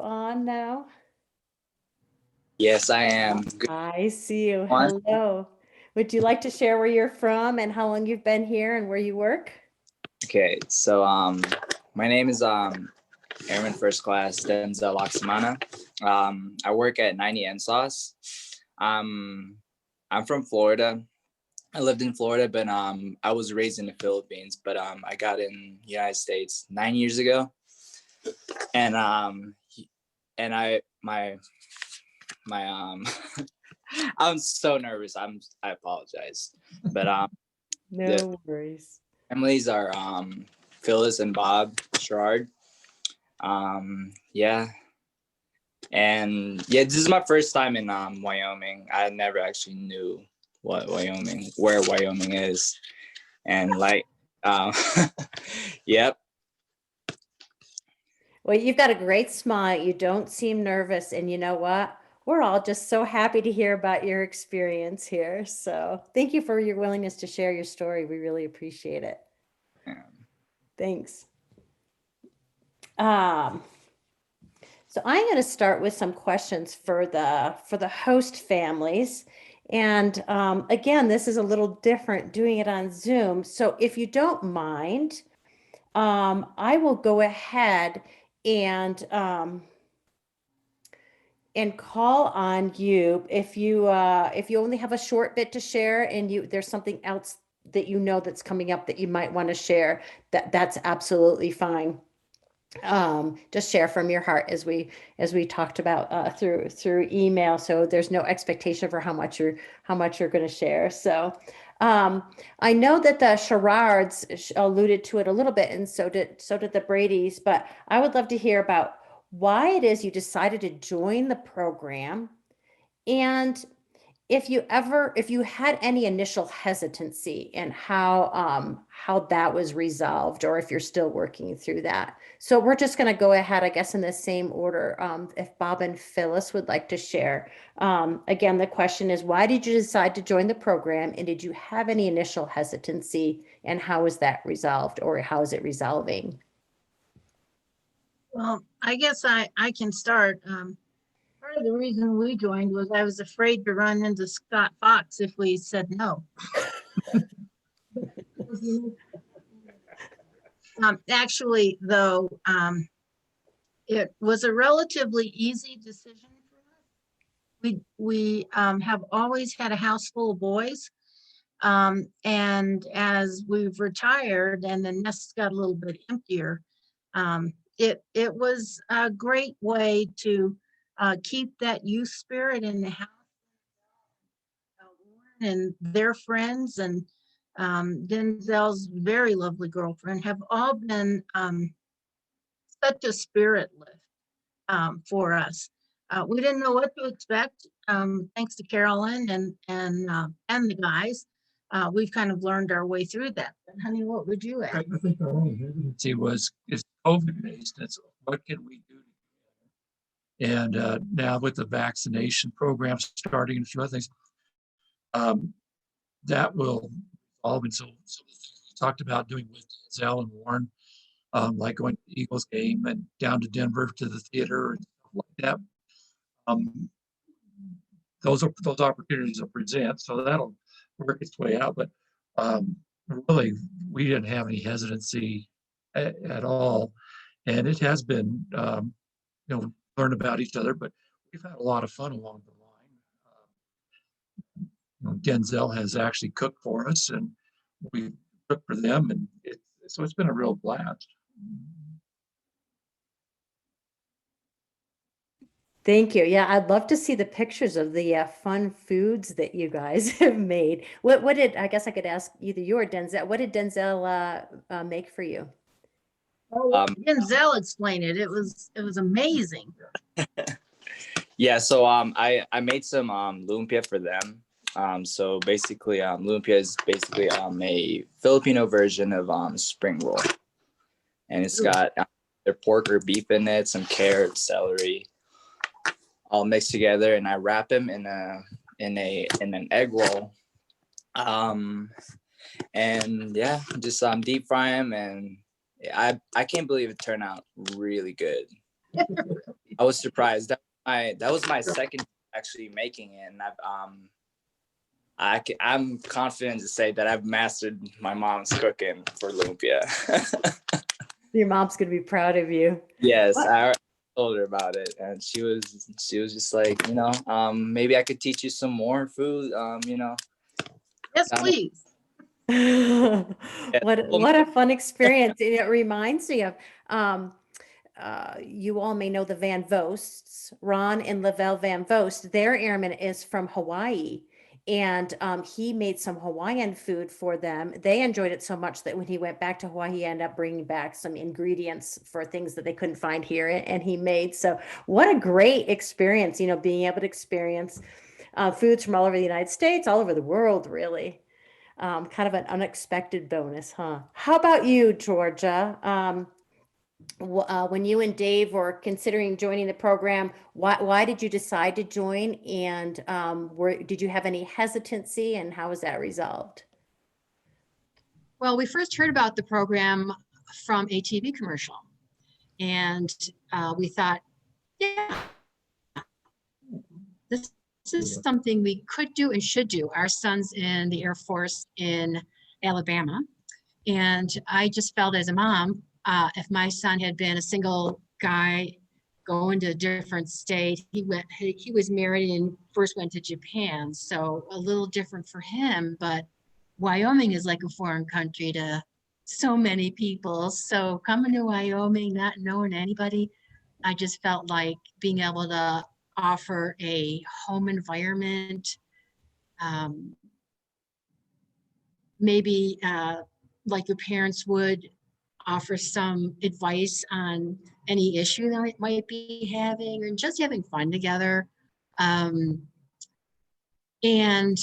on now? Yes, I am. Good. I see you. One. Hello. Would you like to share where you're from and how long you've been here and where you work? Okay, so my name is Airman First Class Denzel Oxamana. I work at 90 NSOS. I'm from Florida. I lived in Florida, but I was raised in the Philippines. But I got in the United States 9 years ago, and my I'm so nervous. I apologize, but no worries. Families are Phyllis and Bob Ritschard. Yeah. And yeah, this is my first time in Wyoming. I never actually knew where Wyoming is. And like yep. Well, you've got a great smile. You don't seem nervous, and you know what? We're all just so happy to hear about your experience here. So thank you for your willingness to share your story. We really appreciate it. Yeah. Thanks. So I'm going to start with some questions for the host families. And again, this is a little different doing it on Zoom. So if you don't mind, I will go ahead and call on you if you only have a short bit to share and there's something else that that's coming up that you might want to share, that's absolutely fine. Just share from your heart as we talked about through email. So there's no expectation for how much you're going to share. So I know that the Sherrards alluded to it a little bit, and so did the Bradys, but I would love to hear about why it is you decided to join the program, and if you had any initial hesitancy in how that was resolved, or if you're still working through that. So we're just going to go ahead, I guess, in the same order. If Bob and Phyllis would like to share. Again, the question is, why did you decide to join the program? And did you have any initial hesitancy, and how was that resolved, or how is it resolving? Well, I guess I can start. Part of the reason we joined was I was afraid to run into Scott Fox if we said no. Actually, though, it was a relatively easy decision for us. We have always had a house full of boys. And as we've retired and the nest got a little bit emptier, it was a great way to keep that youth spirit in the house. And their friends and Denzel's very lovely girlfriend have all been such a spirit lift for us. We didn't know what to expect. Thanks to Carolyn and the guys, we've kind of learned our way through that. But honey, what would you add? I think our only hesitancy is COVID based. It's what can we do? And now with the vaccination program starting and a few other things, that will all been so we talked about doing with Zell and Warren, like going to the Eagles game and down to Denver to the theater and stuff like that. Those opportunities will present, so that'll work its way out. But really, we didn't have any hesitancy at all, and it has been, learn about each other. But we've had a lot of fun along the line. Denzel has actually cooked for us, and we cooked for them, and so it's been a real blast. Thank you. Yeah, I'd love to see the pictures of the fun foods that you guys have made. What did, I guess I could ask either you or Denzel, what did Denzel make for you? Denzel explained it. It was amazing. Yeah, so I made some lumpia for them. So basically, lumpia is basically a Filipino version of spring roll, and it's got their pork or beef in it, some carrots, celery, all mixed together, and I wrap them in an egg roll. And yeah, just deep fry them, and I can't believe it turned out really good. I was surprised. That was my second actually making it, and I'm confident to say that I've mastered my mom's cooking for lumpia. Your mom's gonna be proud of you. Yes, I told her about it, and she was just like, maybe I could teach you some more food, Yes, please. What a fun experience. It reminds me of you all may know the Van Vosts, Ron and Lavelle Van Vost. Their airman is from Hawaii, and he made some Hawaiian food for them. They enjoyed it so much that when he went back to Hawaii, he ended up bringing back some ingredients for things that they couldn't find here, and he made. So what a great experience, being able to experience foods from all over the United States, all over the world, really. Kind of an unexpected bonus, huh? How about you, Georgia? When you and Dave were considering joining the program, why did you decide to join? And did you have any hesitancy, and how was that resolved? Well, we first heard about the program from a TV commercial, and we thought, yeah, this is something we could do and should do. Our son's in the Air Force in Alabama, and I just felt as a mom, if my son had been a single guy going to a different state, he was married and first went to Japan, so a little different for him. But Wyoming is like a foreign country to so many people. So coming to Wyoming, not knowing anybody, I just felt like being able to offer a home environment, maybe like your parents would, offer some advice on any issue that they might be having, and just having fun together. And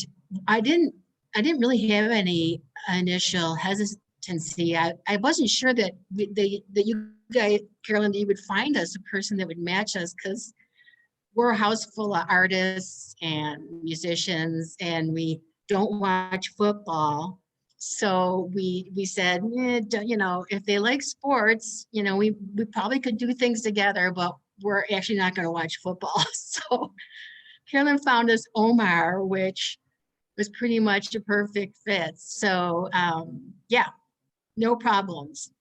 I didn't really have any initial hesitancy. I wasn't sure that that you guys, Carolyn, that you would find us a person that would match us, because we're a house full of artists and musicians, and we don't watch football. So we said, you know, if they like sports, you know, we probably could do things together, but we're actually not going to watch football. So Carolyn found us Omar, which was pretty much a perfect fit. So yeah, no problems.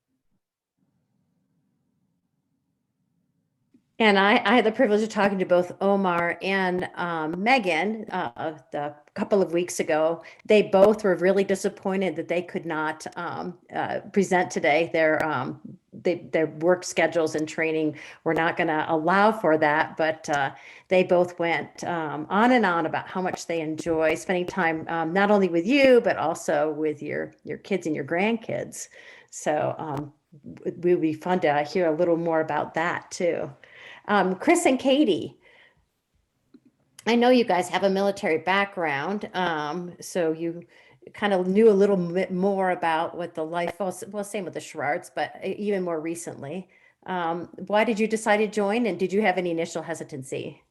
And I had the privilege of talking to both Omar and Megan a couple of weeks ago. They both were really disappointed that they could not present today. Their work schedules and training were not going to allow for that, but they both went on and on about how much they enjoy spending time not only with you, but also with your kids and your grandkids. So it would be fun to hear a little more about that too. Chris and Katie, I know you guys have a military background, so you kind of knew a little bit more about what the life was. Well, same with the Ritschards, but even more recently. Why did you decide to join, and did you have any initial hesitancy?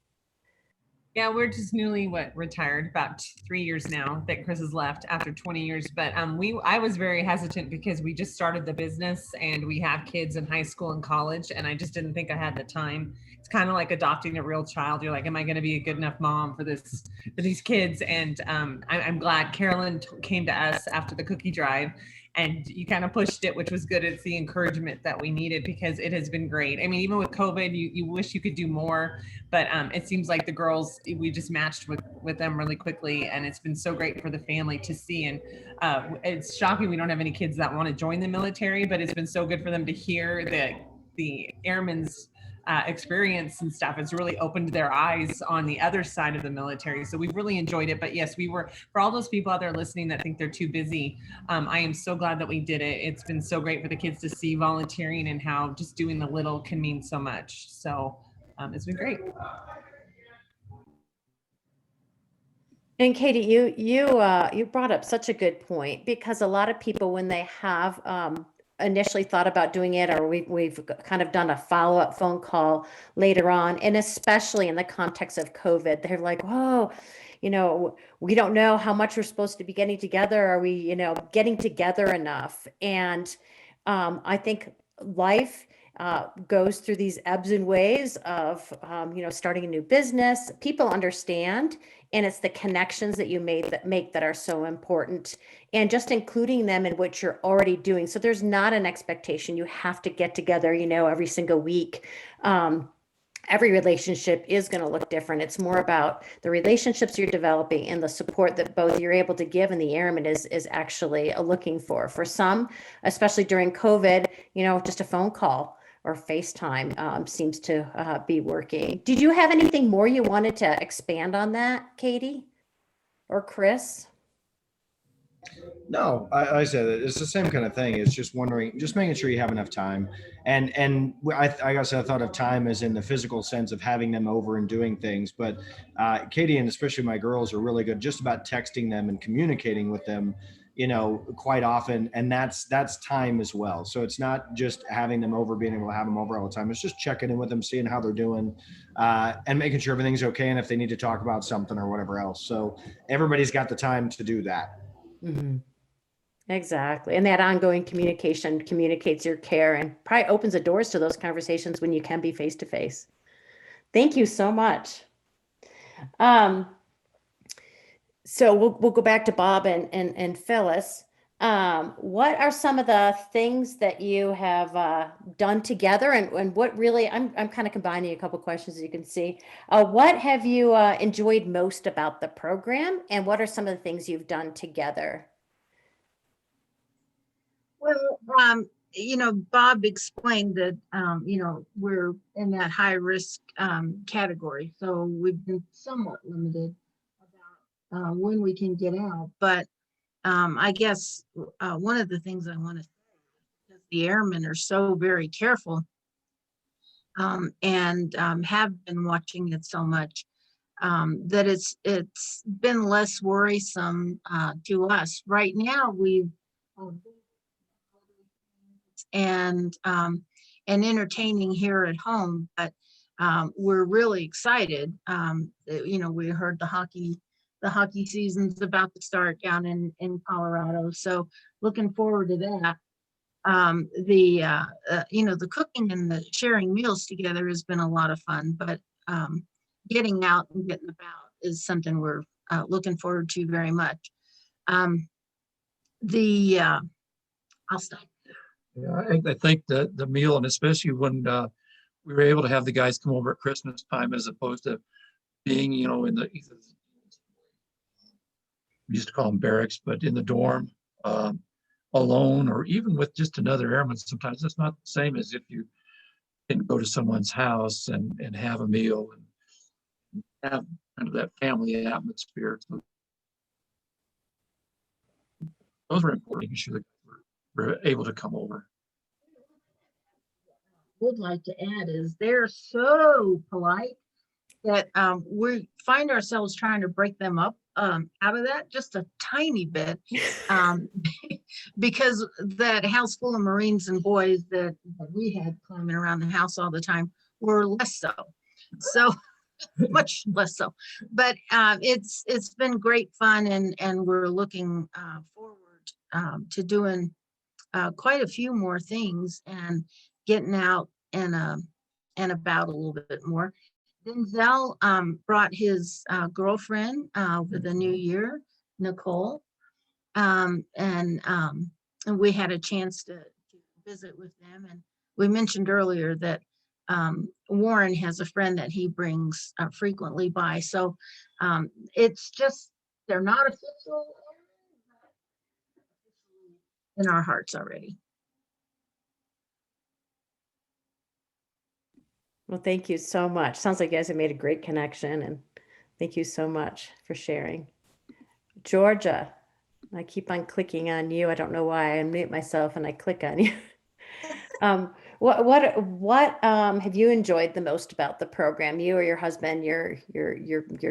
Yeah, we're just newly retired, about 3 years now that Chris has left after 20 years. But I was very hesitant because we just started the business and we have kids in high school and college, and I just didn't think I had the time. It's kind of like adopting a real child. You're like, am I going to be a good enough mom for these kids? And I'm glad Carolyn came to us after the cookie drive, and you kind of pushed it, which was good. It's the encouragement that we needed, because it has been great. I mean, even with COVID, you wish you could do more, but it seems like the girls, we just matched with them really quickly, and it's been so great for the family to see. And it's shocking we don't have any kids that want to join the military, but it's been so good for them to hear the airmen's experience and stuff. It's really opened their eyes on the other side of the military. So we've really enjoyed it. But yes, for all those people out there listening that think they're too busy, I am so glad that we did it. It's been so great for the kids to see volunteering and how just doing the little can mean so much. So it's been great. And Katie, you brought up such a good point, because a lot of people, when they have initially thought about doing it, or we've kind of done a follow-up phone call later on, and especially in the context of COVID, they're like, whoa, you know, we don't know how much we're supposed to be getting together. Are we, you know, getting together enough? And I think life goes through these ebbs and waves of, you know, starting a new business. People understand, and it's the connections that you make that are so important, and just including them in what you're already doing. So there's not an expectation you have to get together, you know, every single week. Every relationship is going to look different. It's more about the relationships you're developing and the support that both you're able to give and the airman is actually looking for. For some, especially during COVID, you know, just a phone call or FaceTime seems to be working. Did you have anything more you wanted to expand on that, Katie or Chris? No, I said it. It's the same kind of thing. It's just making sure you have enough time. And I guess I thought of time as in the physical sense of having them over and doing things. But Katie and especially my girls are really good just about texting them and communicating with them, you know, quite often. And that's time as well. So it's not just having them over, being able to have them over all the time. It's just checking in with them, seeing how they're doing, and making sure everything's okay. And if they need to talk about something or whatever else. So everybody's got the time to do that. Mm-hmm. Exactly. And that ongoing communication communicates your care and probably opens the doors to those conversations when you can be face to face. Thank you so much. So we'll go back to Bob and Phyllis. What are some of the things that you have done together, and what really, I'm kind of combining a couple questions, as you can see. What have you enjoyed most about the program, and what are some of the things you've done together? Well, you know, Bob explained that, you know, we're in that high risk category. So we've been somewhat limited about when we can get out. But I guess one of the things I want to say is that the airmen are so very careful and have been watching it so much. that it's been less worrisome to us. Right now, we've and entertaining here at home, but we're really excited. We heard the hockey season's about to start down in Colorado, so looking forward to that. The cooking and the sharing meals together has been a lot of fun, but getting out and getting about is something we're looking forward to very much. I'll stop. Yeah, I think the meal, and especially when we were able to have the guys come over at Christmas time, as opposed to being, in the, we used to call them barracks, but in the dorm, alone, or even with just another airman. Sometimes it's not the same as if you can go to someone's house and have a meal and have kind of that family atmosphere. So those were important, making sure that we're able to come over. Would like to add is they're so polite that we find ourselves trying to break them up out of that just a tiny bit, because that house full of Marines and boys that we had climbing around the house all the time were less so much less so. But it's been great fun, and we're looking forward to doing quite a few more things and getting out and about a little bit more. Denzel brought his girlfriend over the new year, Nicole, and we had a chance to visit with them. And we mentioned earlier that Warren has a friend that he brings frequently by. So it's just, they're not official, but in our hearts already. Well, thank you so much. Sounds like you guys have made a great connection, and thank you so much for sharing. Georgia, I keep on clicking on you. I don't know why. I unmute myself and I click on you. What have you enjoyed the most about the program? You or your husband, your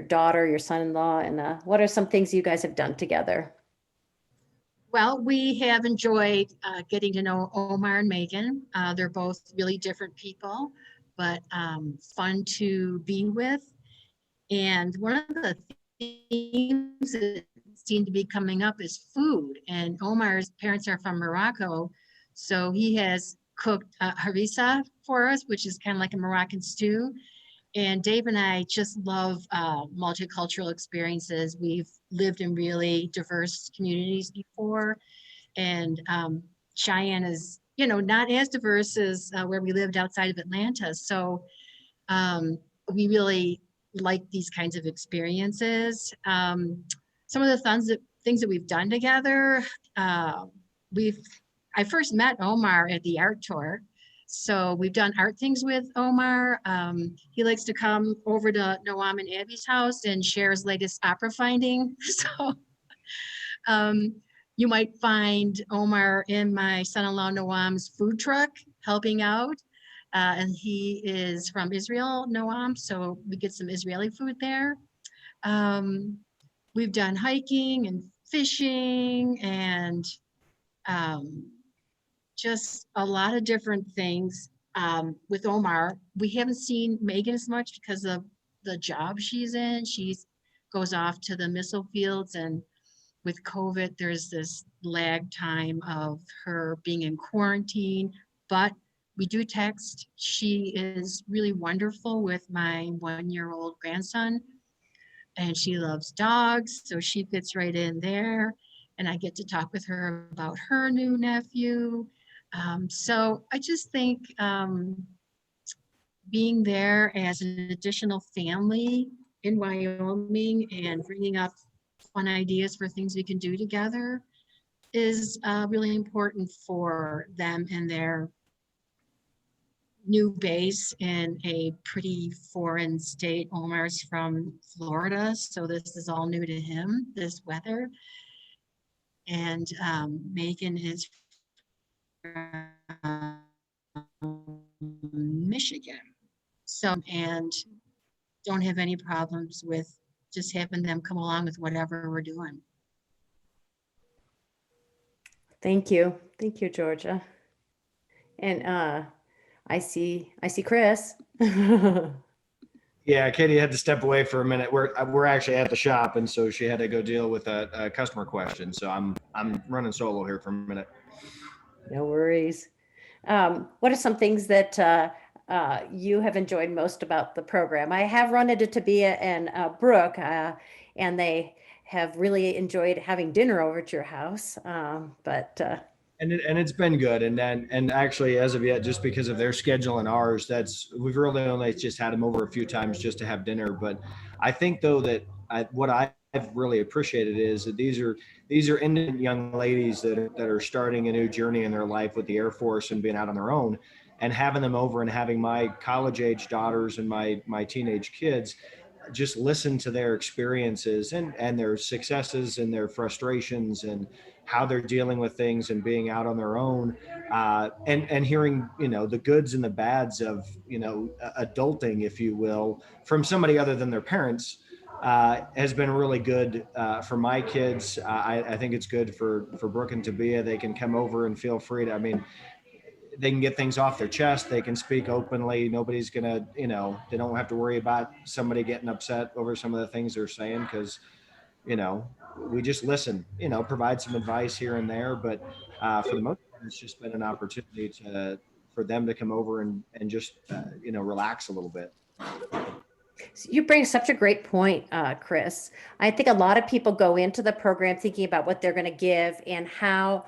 daughter, your son-in-law, and what are some things you guys have done together? Well, we have enjoyed getting to know Omar and Megan. They're both really different people, but fun to be with. And one of the themes that seem to be coming up is food. And Omar's parents are from Morocco, so he has cooked harissa for us, which is kind of like a Moroccan stew. And Dave and I just love multicultural experiences. We've lived in really diverse communities before, and Cheyenne is, not as diverse as where we lived outside of Atlanta. So we really like these kinds of experiences. Some of the things that we've done together, I first met Omar at the art tour. So we've done art things with Omar. He likes to come over to Noam and Abby's house and share his latest opera finding. So you might find Omar in my son-in-law Noam's food truck helping out. And he is from Israel, Noam, so we get some Israeli food there. We've done hiking and fishing and just a lot of different things with Omar. We haven't seen Megan as much because of the job she's in. She goes off to the missile fields, and with COVID, there's this lag time of her being in quarantine, but we do text. She is really wonderful with my 1-year-old grandson, and she loves dogs, so she fits right in there. And I get to talk with her about her new nephew. So I just think being there as an additional family in Wyoming and bringing up fun ideas for things we can do together is really important for them and their new base in a pretty foreign state. Omar's from Florida, so this is all new to him, this weather. And Megan is from Michigan. So, and don't have any problems with just having them come along with whatever we're doing. Thank you. Thank you, Georgia. And I see Chris. Yeah, Katie had to step away for a minute. We're actually at the shop, and so she had to go deal with a customer question. So I'm running solo here for a minute. No worries. What are some things that you have enjoyed most about the program? I have run into Tabia and Brooke, and they have really enjoyed having dinner over at your house. And it's been good. And actually, as of yet, just because of their schedule and ours, we've really only just had them over a few times just to have dinner. But I think though that what I've really appreciated is that these are independent young ladies that are starting a new journey in their life with the Air Force and being out on their own, and having them over and having my college age daughters and my teenage kids just listen to their experiences and their successes and their frustrations and how they're dealing with things and being out on their own, and hearing, the goods and the bads of, adulting, if you will, from somebody other than their parents, has been really good for my kids. I think it's good for Brooke and Tabia. They can come over and feel free to, they can get things off their chest. They can speak openly. Nobody's gonna, they don't have to worry about somebody getting upset over some of the things they're saying, because, we just listen, provide some advice here and there. But for the most part, it's just been an opportunity for them to come over and just, relax a little bit. You bring such a great point, Chris. I think a lot of people go into the program thinking about what they're going to give and how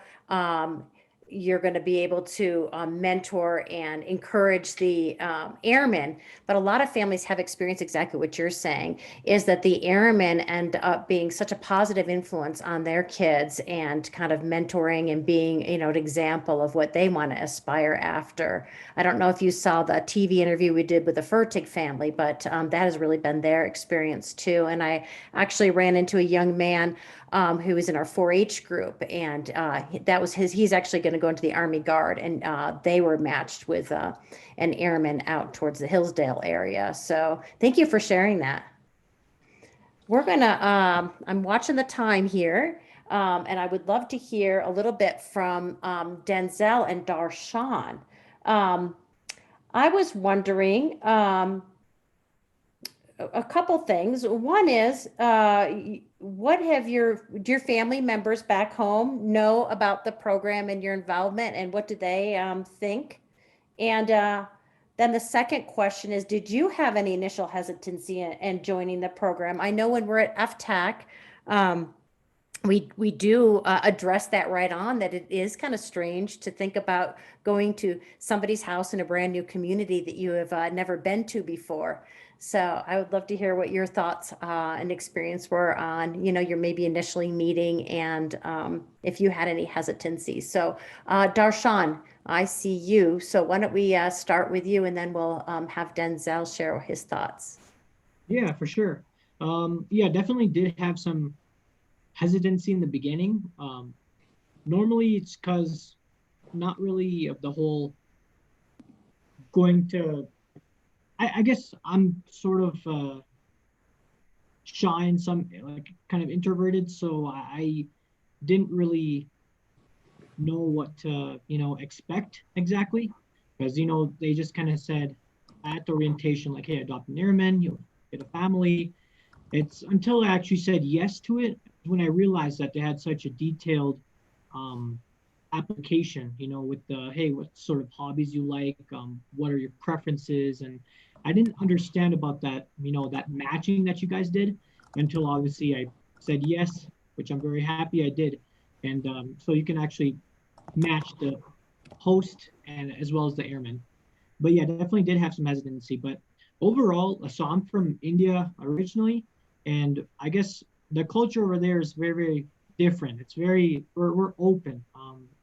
you're going to be able to mentor and encourage the airmen. But a lot of families have experienced exactly what you're saying, is that the airmen end up being such a positive influence on their kids and kind of mentoring and being, an example of what they want to aspire after. I don't know if you saw the TV interview we did with the Furtick family, but that has really been their experience too. And I actually ran into a young man who was in our 4-H group, and that was he's actually going to go into the Army Guard, and they were matched with an airman out towards the Hillsdale area. So thank you for sharing that. We're gonna, I'm watching the time here, and I would love to hear a little bit from Denzel and Darshan. I was wondering, a couple things. One is, what have do your family members back home know about the program and your involvement, and what do they think? And then the second question is, did you have any initial hesitancy in joining the program? I know when we're at FTAC, we do address that right on, that it is kind of strange to think about going to somebody's house in a brand new community that you have never been to before. So I would love to hear what your thoughts and experience were on, your maybe initially meeting, and if you had any hesitancy. So Darshan, I see you. So why don't we start with you, and then we'll have Denzel share his thoughts. Yeah, for sure. Yeah, definitely did have some hesitancy in the beginning. Normally it's because not really of the whole going to, I guess I'm sort of shy and some like kind of introverted, so I didn't really know what to expect exactly, because they just kind of said at the orientation, like, hey, adopt an airman, you'll get a family. It's until I actually said yes to it when I realized that they had such a detailed application, with the, hey, what sort of hobbies you like, what are your preferences, and I didn't understand about that, that matching that you guys did, until obviously I said yes, which I'm very happy I did. And so you can actually match the host and as well as the airman. But yeah, definitely did have some hesitancy. But overall, so I'm from India originally, and I guess the culture over there is very, very different. It's very, we're open.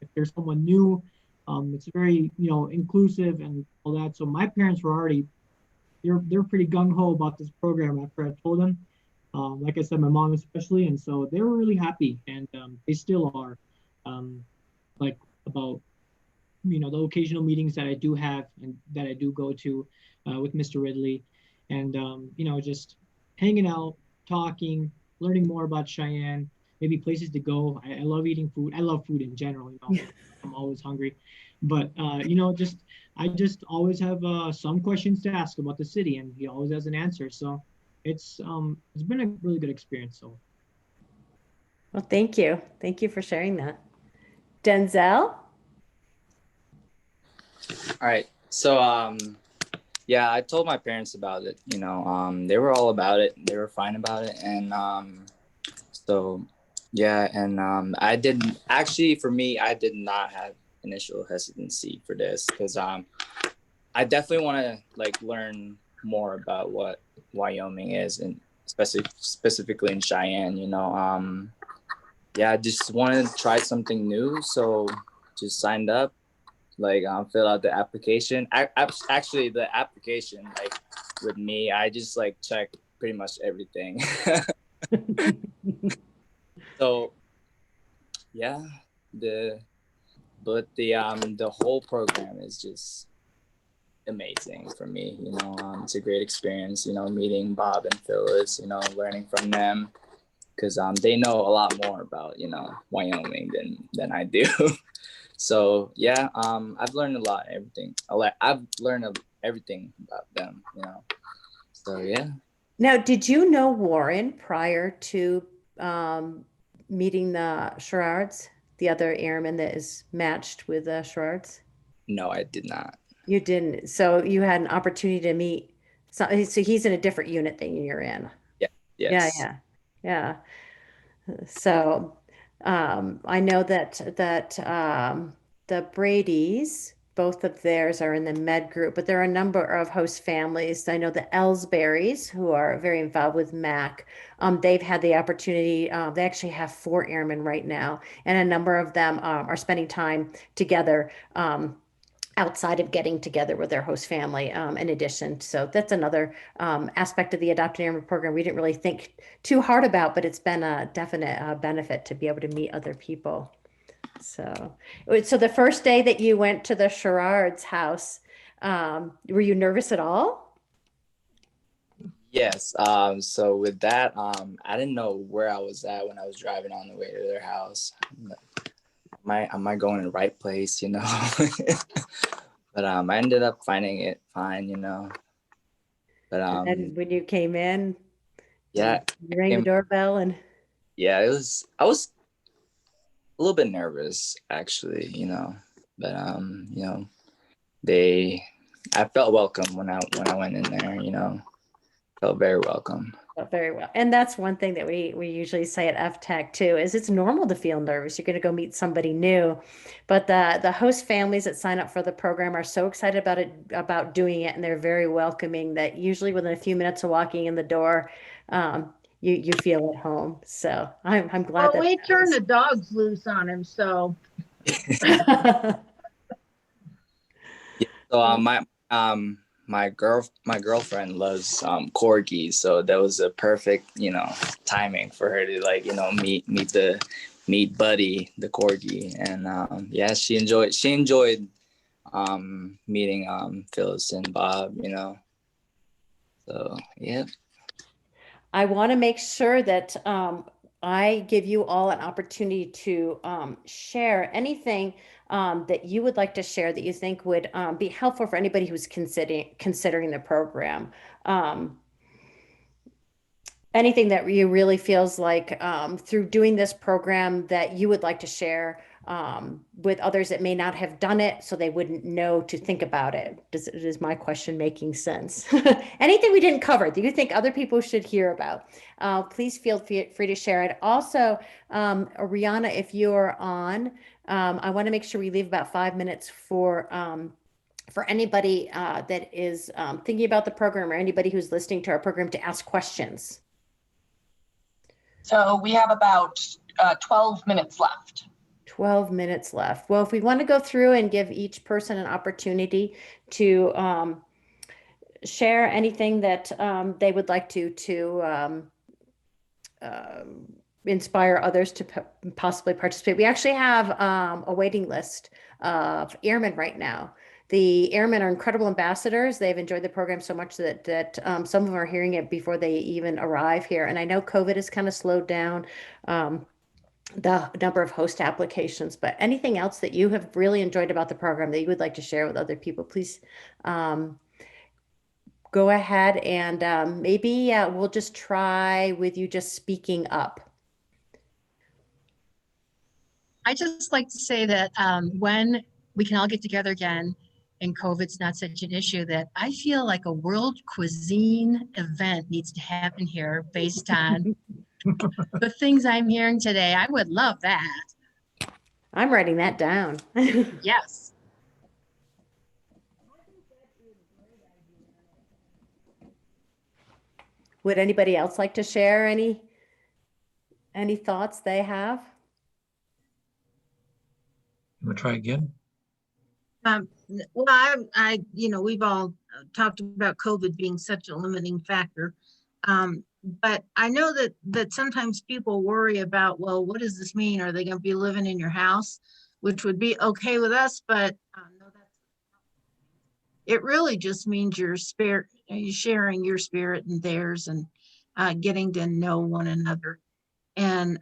If there's someone new, it's very, inclusive and all that. So my parents were already, they're pretty gung-ho about this program after I told them. Like I said, my mom especially, and so they were really happy, and they still are. Like about, the occasional meetings that I do have and that I do go to with Mr. Ridley. and just hanging out, talking, learning more about Cheyenne, maybe places to go. I love eating food. I love food in general. I'm always hungry, but I just always have some questions to ask about the city, and he always has an answer. So it's been a really good experience. So. Well, thank you. Thank you for sharing that. Denzel? All right. So, yeah, I told my parents about it, they were all about it. They were fine about it. And, so yeah. And, I didn't actually, for me, I did not have initial hesitancy for this because, I definitely want to like learn more about what Wyoming is, and specifically in Cheyenne, yeah, I just wanted to try something new. So just signed up, like fill out the application. Actually, the application, like with me, I just like check pretty much everything. So yeah, the whole program is just amazing for me. It's a great experience. Meeting Bob and Phyllis. Learning from them because they know a lot more about Wyoming than I do. So yeah, I've learned I've learned everything about them. So yeah. Now, did you know Warren prior to meeting the Sherrards, the other airman that is matched with the Sherrards? No, I did not. You didn't. So you had an opportunity to meet. So he's in a different unit than you're in. Yeah. Yes. Yeah. So I know that the Brady's, both of theirs are in the med group, but there are a number of host families. I know the Ellsberries, who are very involved with MAC, they've had the opportunity. They actually have 4 airmen right now, and a number of them are spending time together outside of getting together with their host family in addition. So that's another aspect of the Adopted Airman program we didn't really think too hard about, but it's been a definite benefit to be able to meet other people. So the first day that you went to the Sherrard's house, were you nervous at all? Yes. So with that, I didn't know where I was at when I was driving on the way to their house. Am I going in the right place, But I ended up finding it fine, But and when you came in, yeah, you rang the doorbell and yeah, I was a little bit nervous actually, but I felt welcome when I went in there, felt very welcome. Very well. And that's one thing that we usually say at FTech too, is it's normal to feel nervous. You're going to go meet somebody new, but the host families that sign up for the program are so excited about doing it. And they're very welcoming that usually within a few minutes of walking in the door, you feel at home. So I'm glad that we turned the dogs loose on him. So, So my girlfriend loves corgis, so that was a perfect timing for her to meet Buddy the corgi, and yeah, she enjoyed meeting Phyllis and Bob, so yeah. I want to make sure that I give you all an opportunity to share anything that you would like to share that you think would be helpful for anybody who's considering the program. Anything that you really feels like through doing this program that you would like to share with others that may not have done it, so they wouldn't know to think about it. Is my question making sense? Anything we didn't cover that you think other people should hear about, please feel free to share it. Also, Rihanna, if you're on, I want to make sure we leave about 5 minutes for anybody that is thinking about the program or anybody who's listening to our program to ask questions. So we have about 12 minutes left. 12 minutes left. Well, if we want to go through and give each person an opportunity to share anything that they would like to inspire others to possibly participate. We actually have a waiting list of airmen right now. The airmen are incredible ambassadors. They've enjoyed the program so much that some of them are hearing it before they even arrive here. And I know COVID has kind of slowed down the number of host applications, but anything else that you have really enjoyed about the program that you would like to share with other people, please go ahead, and maybe we'll just try with you just speaking up. I just like to say that when we can all get together again and COVID's not such an issue, that I feel like a world cuisine event needs to happen here based on the things I'm hearing today. I would love that. I'm writing that down. Yes. Would anybody else like to share any thoughts they have? You want to try again? Well, we've all talked about COVID being such a limiting factor. But I know that sometimes people worry about, well, what does this mean? Are they going to be living in your house? Which would be okay with us, but no, it really just means you're sharing your spirit and theirs, and getting to know one another, and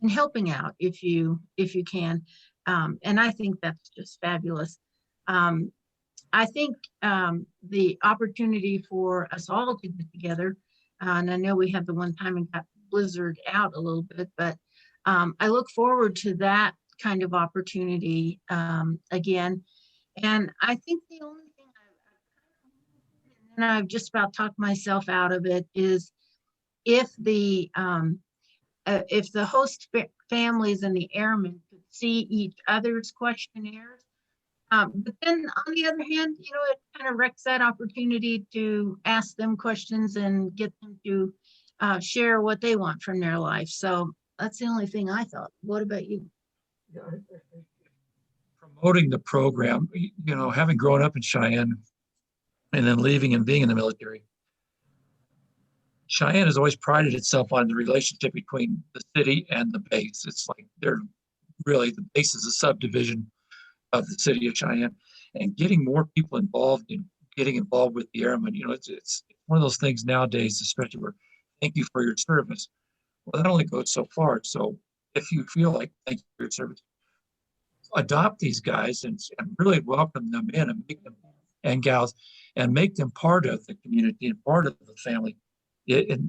helping out if you can. And I think that's just fabulous. I think the opportunity for us all to get together, and I know we had the one time and got blizzard out a little bit, but I look forward to that kind of opportunity again. And I think the only thing I've just about talked myself out of it is if the host families and the airmen could see each other's questionnaires. But then on the other hand, it kind of wrecks that opportunity to ask them questions and get them to share what they want from their life. So that's the only thing I thought. What about you? Promoting the program, having grown up in Cheyenne and then leaving and being in the military, Cheyenne has always prided itself on the relationship between the city and the base. It's like the base is a subdivision of the city of Cheyenne, and getting more people involved in getting involved with the airmen. It's one of those things nowadays, especially where thank you for your service. Well, that only goes so far. So if you feel like thank you for your service, adopt these guys and really welcome them in and make them and gals and make them part of the community and part of the family.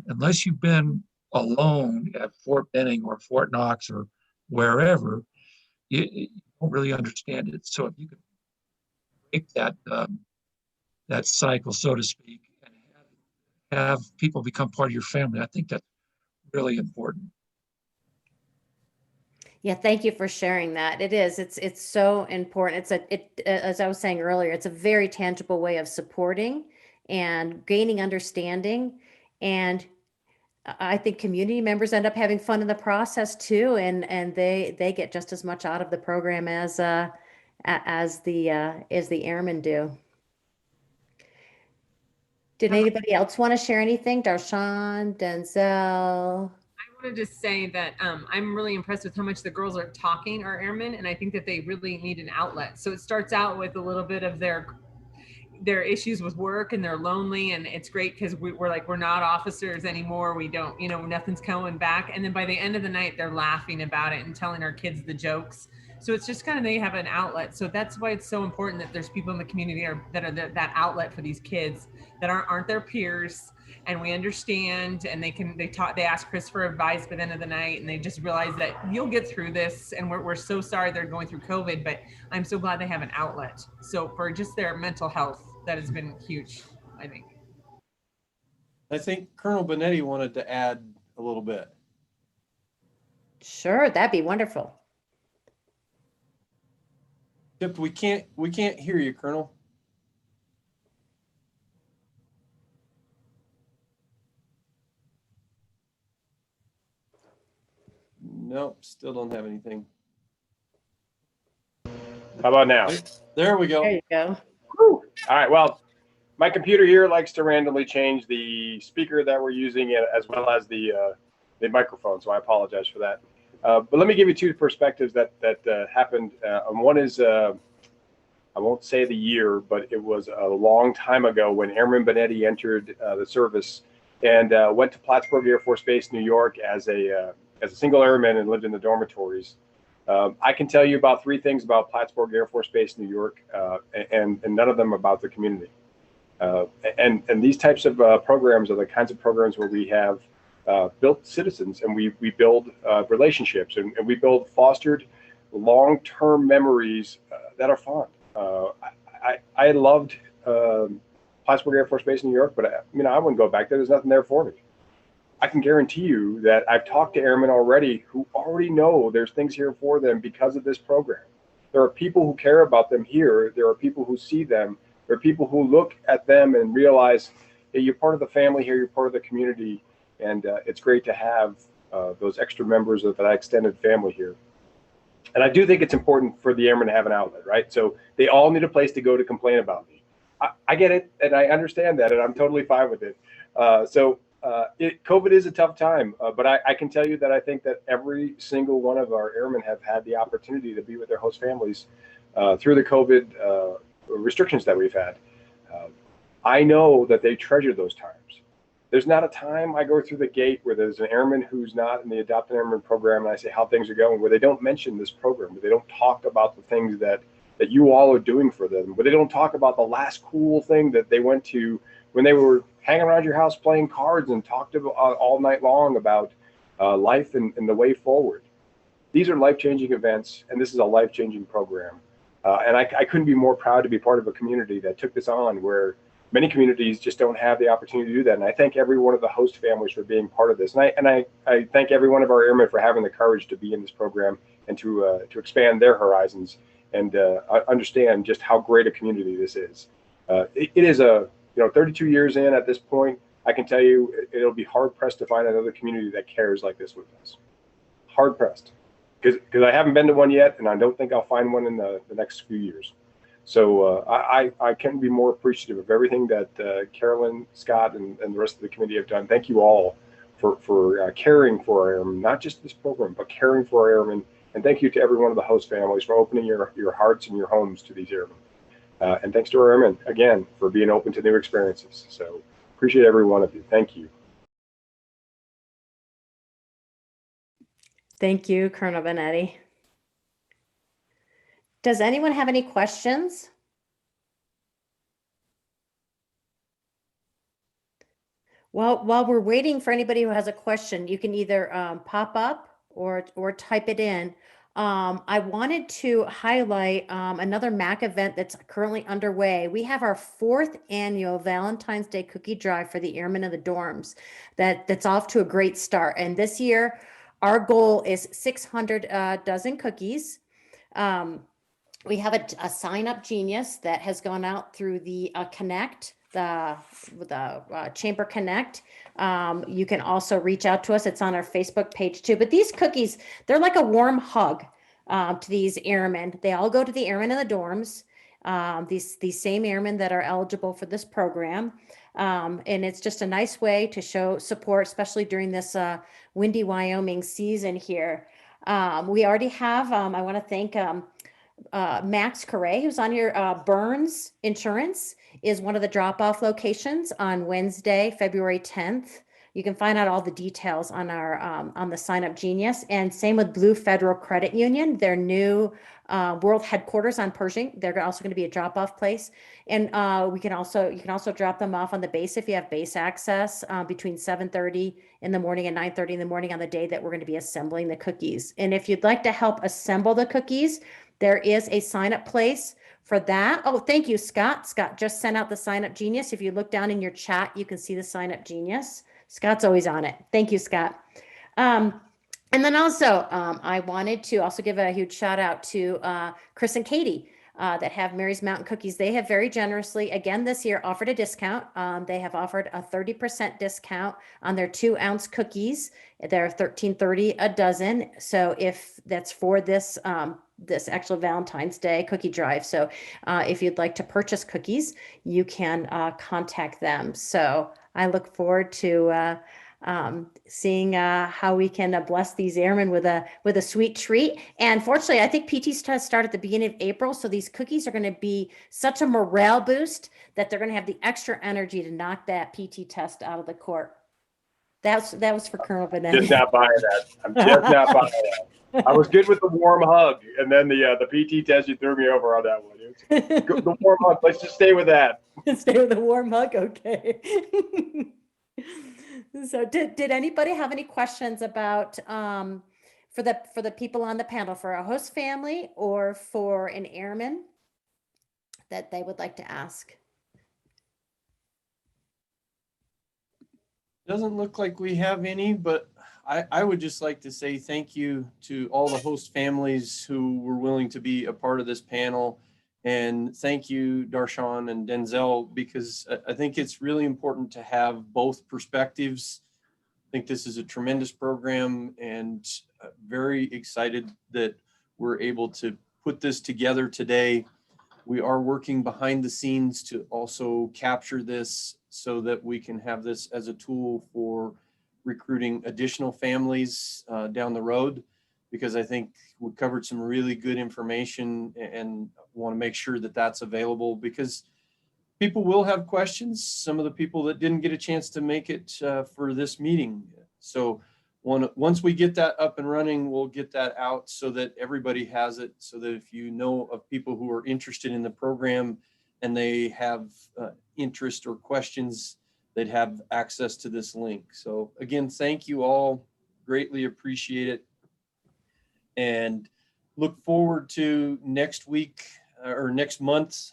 Unless you've been alone at Fort Benning or Fort Knox or wherever, you don't really understand it. So if you could break that cycle, so to speak, and have people become part of your family, I think that's really important. Yeah, thank you for sharing that. It is. It's so important. As I was saying earlier, it's a very tangible way of supporting and gaining understanding. And I think community members end up having fun in the process too, and they get just as much out of the program as the airmen do. Did anybody else want to share anything? Darshan, Denzel? I want to just say that I'm really impressed with how much the girls are talking, our airmen, and I think that they really need an outlet. So it starts out with a little bit of their issues with work, and they're lonely, and it's great because we're not officers anymore. We don't, nothing's coming back. And then by the end of the night, they're laughing about it and telling our kids the jokes. So it's just kind of, they have an outlet. So that's why it's so important that there's people in the community that are that outlet for these kids that aren't their peers. And we understand, and they ask Chris for advice by the end of the night, and they just realize that you'll get through this. And we're so sorry they're going through COVID, but I'm so glad they have an outlet. So for just their mental health, that has been huge, I think. I think Colonel Benetti wanted to add a little bit. Sure, that'd be wonderful. Except we can't hear you, Colonel. Nope, still don't have anything. How about now? There we go. There you go. Whew. All right, well, my computer here likes to randomly change the speaker that we're using as well as the microphone, so I apologize for that. But let me give you two perspectives that happened. One is I won't say the year, but it was a long time ago when Airman Benetti entered the service and went to Plattsburgh Air Force Base, New York as a single airman and lived in the dormitories. I can tell you about 3 things about Plattsburgh Air Force Base, New York, and none of them about the community. And these types of programs are the kinds of programs where we have built citizens, and we build relationships, and we build fostered long-term memories that are fond. I loved Plattsburgh Air Force Base in New York, but I wouldn't go back there. There's nothing there for me. I can guarantee you that I've talked to airmen already who already know there's things here for them because of this program. There are people who care about them here. There are people who see them. There are people who look at them and realize, hey, you're part of the family here, you're part of the community, and it's great to have those extra members of that extended family here. And I do think it's important for the airmen to have an outlet, right? So they all need a place to go to complain about me. I get it, and I understand that, and I'm totally fine with it. COVID is a tough time, but I can tell you that I think that every single one of our airmen have had the opportunity to be with their host families through the COVID restrictions that we've had. I know that they treasure those times. There's not a time I go through the gate where there's an airman who's not in the Adopted Airman program and I say how things are going, where they don't mention this program, where they don't talk about the things that you all are doing for them, where they don't talk about the last cool thing that they went to when they were hanging around your house playing cards and talked about, all night long about life and the way forward. These are life-changing events, and this is a life-changing program. And I couldn't be more proud to be part of a community that took this on, where many communities just don't have the opportunity to do that. And I thank every one of the host families for being part of this. And I thank every one of our airmen for having the courage to be in this program and to expand their horizons and understand just how great a community this is. It is 32 years in at this point, I can tell you it'll be hard pressed to find another community that cares like this with us. Hard pressed, because I haven't been to one yet, and I don't think I'll find one in the next few years. So I can't be more appreciative of everything that Carolyn, Scott, and the rest of the committee have done. Thank you all for caring for our airmen, not just this program, but caring for our airmen. And thank you to every one of the host families for opening your hearts and your homes to these airmen. And thanks to our airmen, again, for being open to new experiences. So appreciate every one of you. Thank you. Thank you, Colonel Benetti. Does anyone have any questions? Well, while we're waiting for anybody who has a question, you can either pop up or type it in. I wanted to highlight another MAC event that's currently underway. We have our 4th annual Valentine's Day cookie drive for the airmen of the dorms. That's off to a great start. And this year, our goal is 600 dozen cookies. We have a sign-up genius that has gone out through the Connect, the Chamber Connect. You can also reach out to us. It's on our Facebook page too. But these cookies, they're like a warm hug to these airmen. They all go to the airmen in the dorms, these same airmen that are eligible for this program. And it's just a nice way to show support, especially during this windy Wyoming season here. We already have, I want to thank Max Correa, who's on your Burns Insurance, is one of the drop-off locations on Wednesday, February 10th. You can find out all the details on our on the Sign Up Genius, and same with Blue Federal Credit Union, their new world headquarters on Pershing. They're also going to be a drop-off place, and you can also drop them off on the base if you have base access between 7:30 in the morning and 9:30 in the morning on the day that we're going to be assembling the cookies. And if you'd like to help assemble the cookies, there is a sign-up place for that. Oh, thank you, Scott. Scott just sent out the Sign Up Genius. If you look down in your chat, you can see the Sign Up Genius. Scott's always on it. Thank you, Scott. And then also, I wanted to also give a huge shout out to Chris and Katie that have Mary's Mountain Cookies. They have very generously, again this year, offered a discount. They have offered a 30% discount on their 2-ounce cookies. They're $13.30 a dozen. So if that's for this this actual Valentine's Day cookie drive. So if you'd like to purchase cookies, you can contact them. So I look forward to seeing how we can bless these airmen with a sweet treat. And fortunately, I think PT's test start at the beginning of April, so these cookies are going to be such a morale boost that they're going to have the extra energy to knock that PT test out of the court. That was for Colonel Benetti. Just not buying that. I'm just not buying that. I was good with the warm hug, and then the PT test, you threw me over on that one. The warm hug. Let's just stay with that. Stay with a warm hug, okay. So did anybody have any questions about for the people on the panel, for a host family or for an airman, that they would like to ask? Doesn't look like we have any, but I would just like to say thank you to all the host families who were willing to be a part of this panel. And thank you, Darshan and Denzel, because I think it's really important to have both perspectives. I think this is a tremendous program, and very excited that we're able to put this together today. We are working behind the scenes to also capture this so that we can have this as a tool for recruiting additional families down the road, because I think we covered some really good information and want to make sure that that's available, because people will have questions. Some of the people that didn't get a chance to make it for this meeting. So once we get that up and running, we'll get that out so that everybody has it, so that if you know of people who are interested in the program and they have interest or questions, they'd have access to this link. So again, thank you all. Greatly appreciate it. And look forward to next week or next month.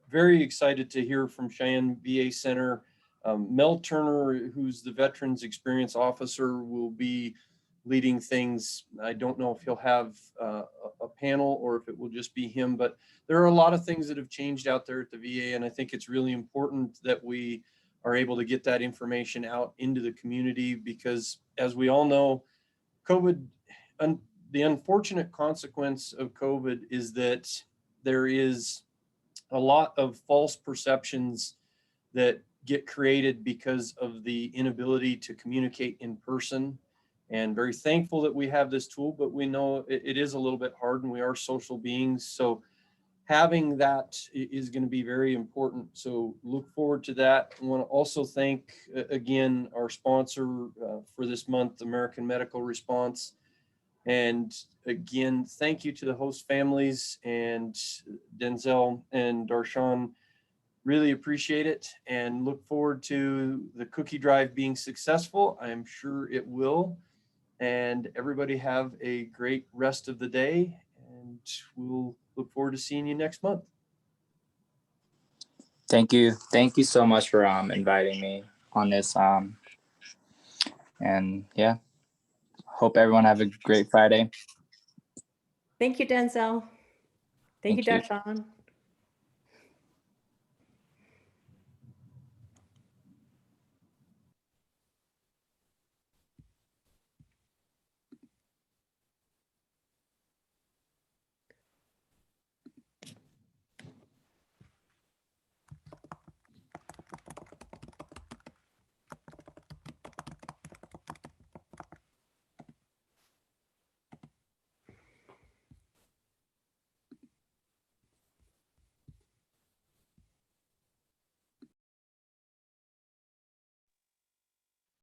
Very excited to hear from Cheyenne VA Center. Mel Turner, who's the Veterans Experience Officer, will be leading things. I don't know if he'll have a panel or if it will just be him, but there are a lot of things that have changed out there at the VA, and I think it's really important that we are able to get that information out into the community, because as we all know, COVID, the unfortunate consequence of COVID is that there is a lot of false perceptions that get created because of the inability to communicate in person. And very thankful that we have this tool, but we know it is a little bit hard, and we are social beings. So having that is going to be very important. So look forward to that. I want to also thank again our sponsor for this month, American Medical Response. And again, thank you to the host families, and Denzel and Darshan. Really appreciate it, and look forward to the cookie drive being successful. I am sure it will. And everybody have a great rest of the day, and we'll look forward to seeing you next month. Thank you. Thank you so much for inviting me on this. And yeah, hope everyone have a great Friday. Thank you, Denzel. Thank you, you. Darshan.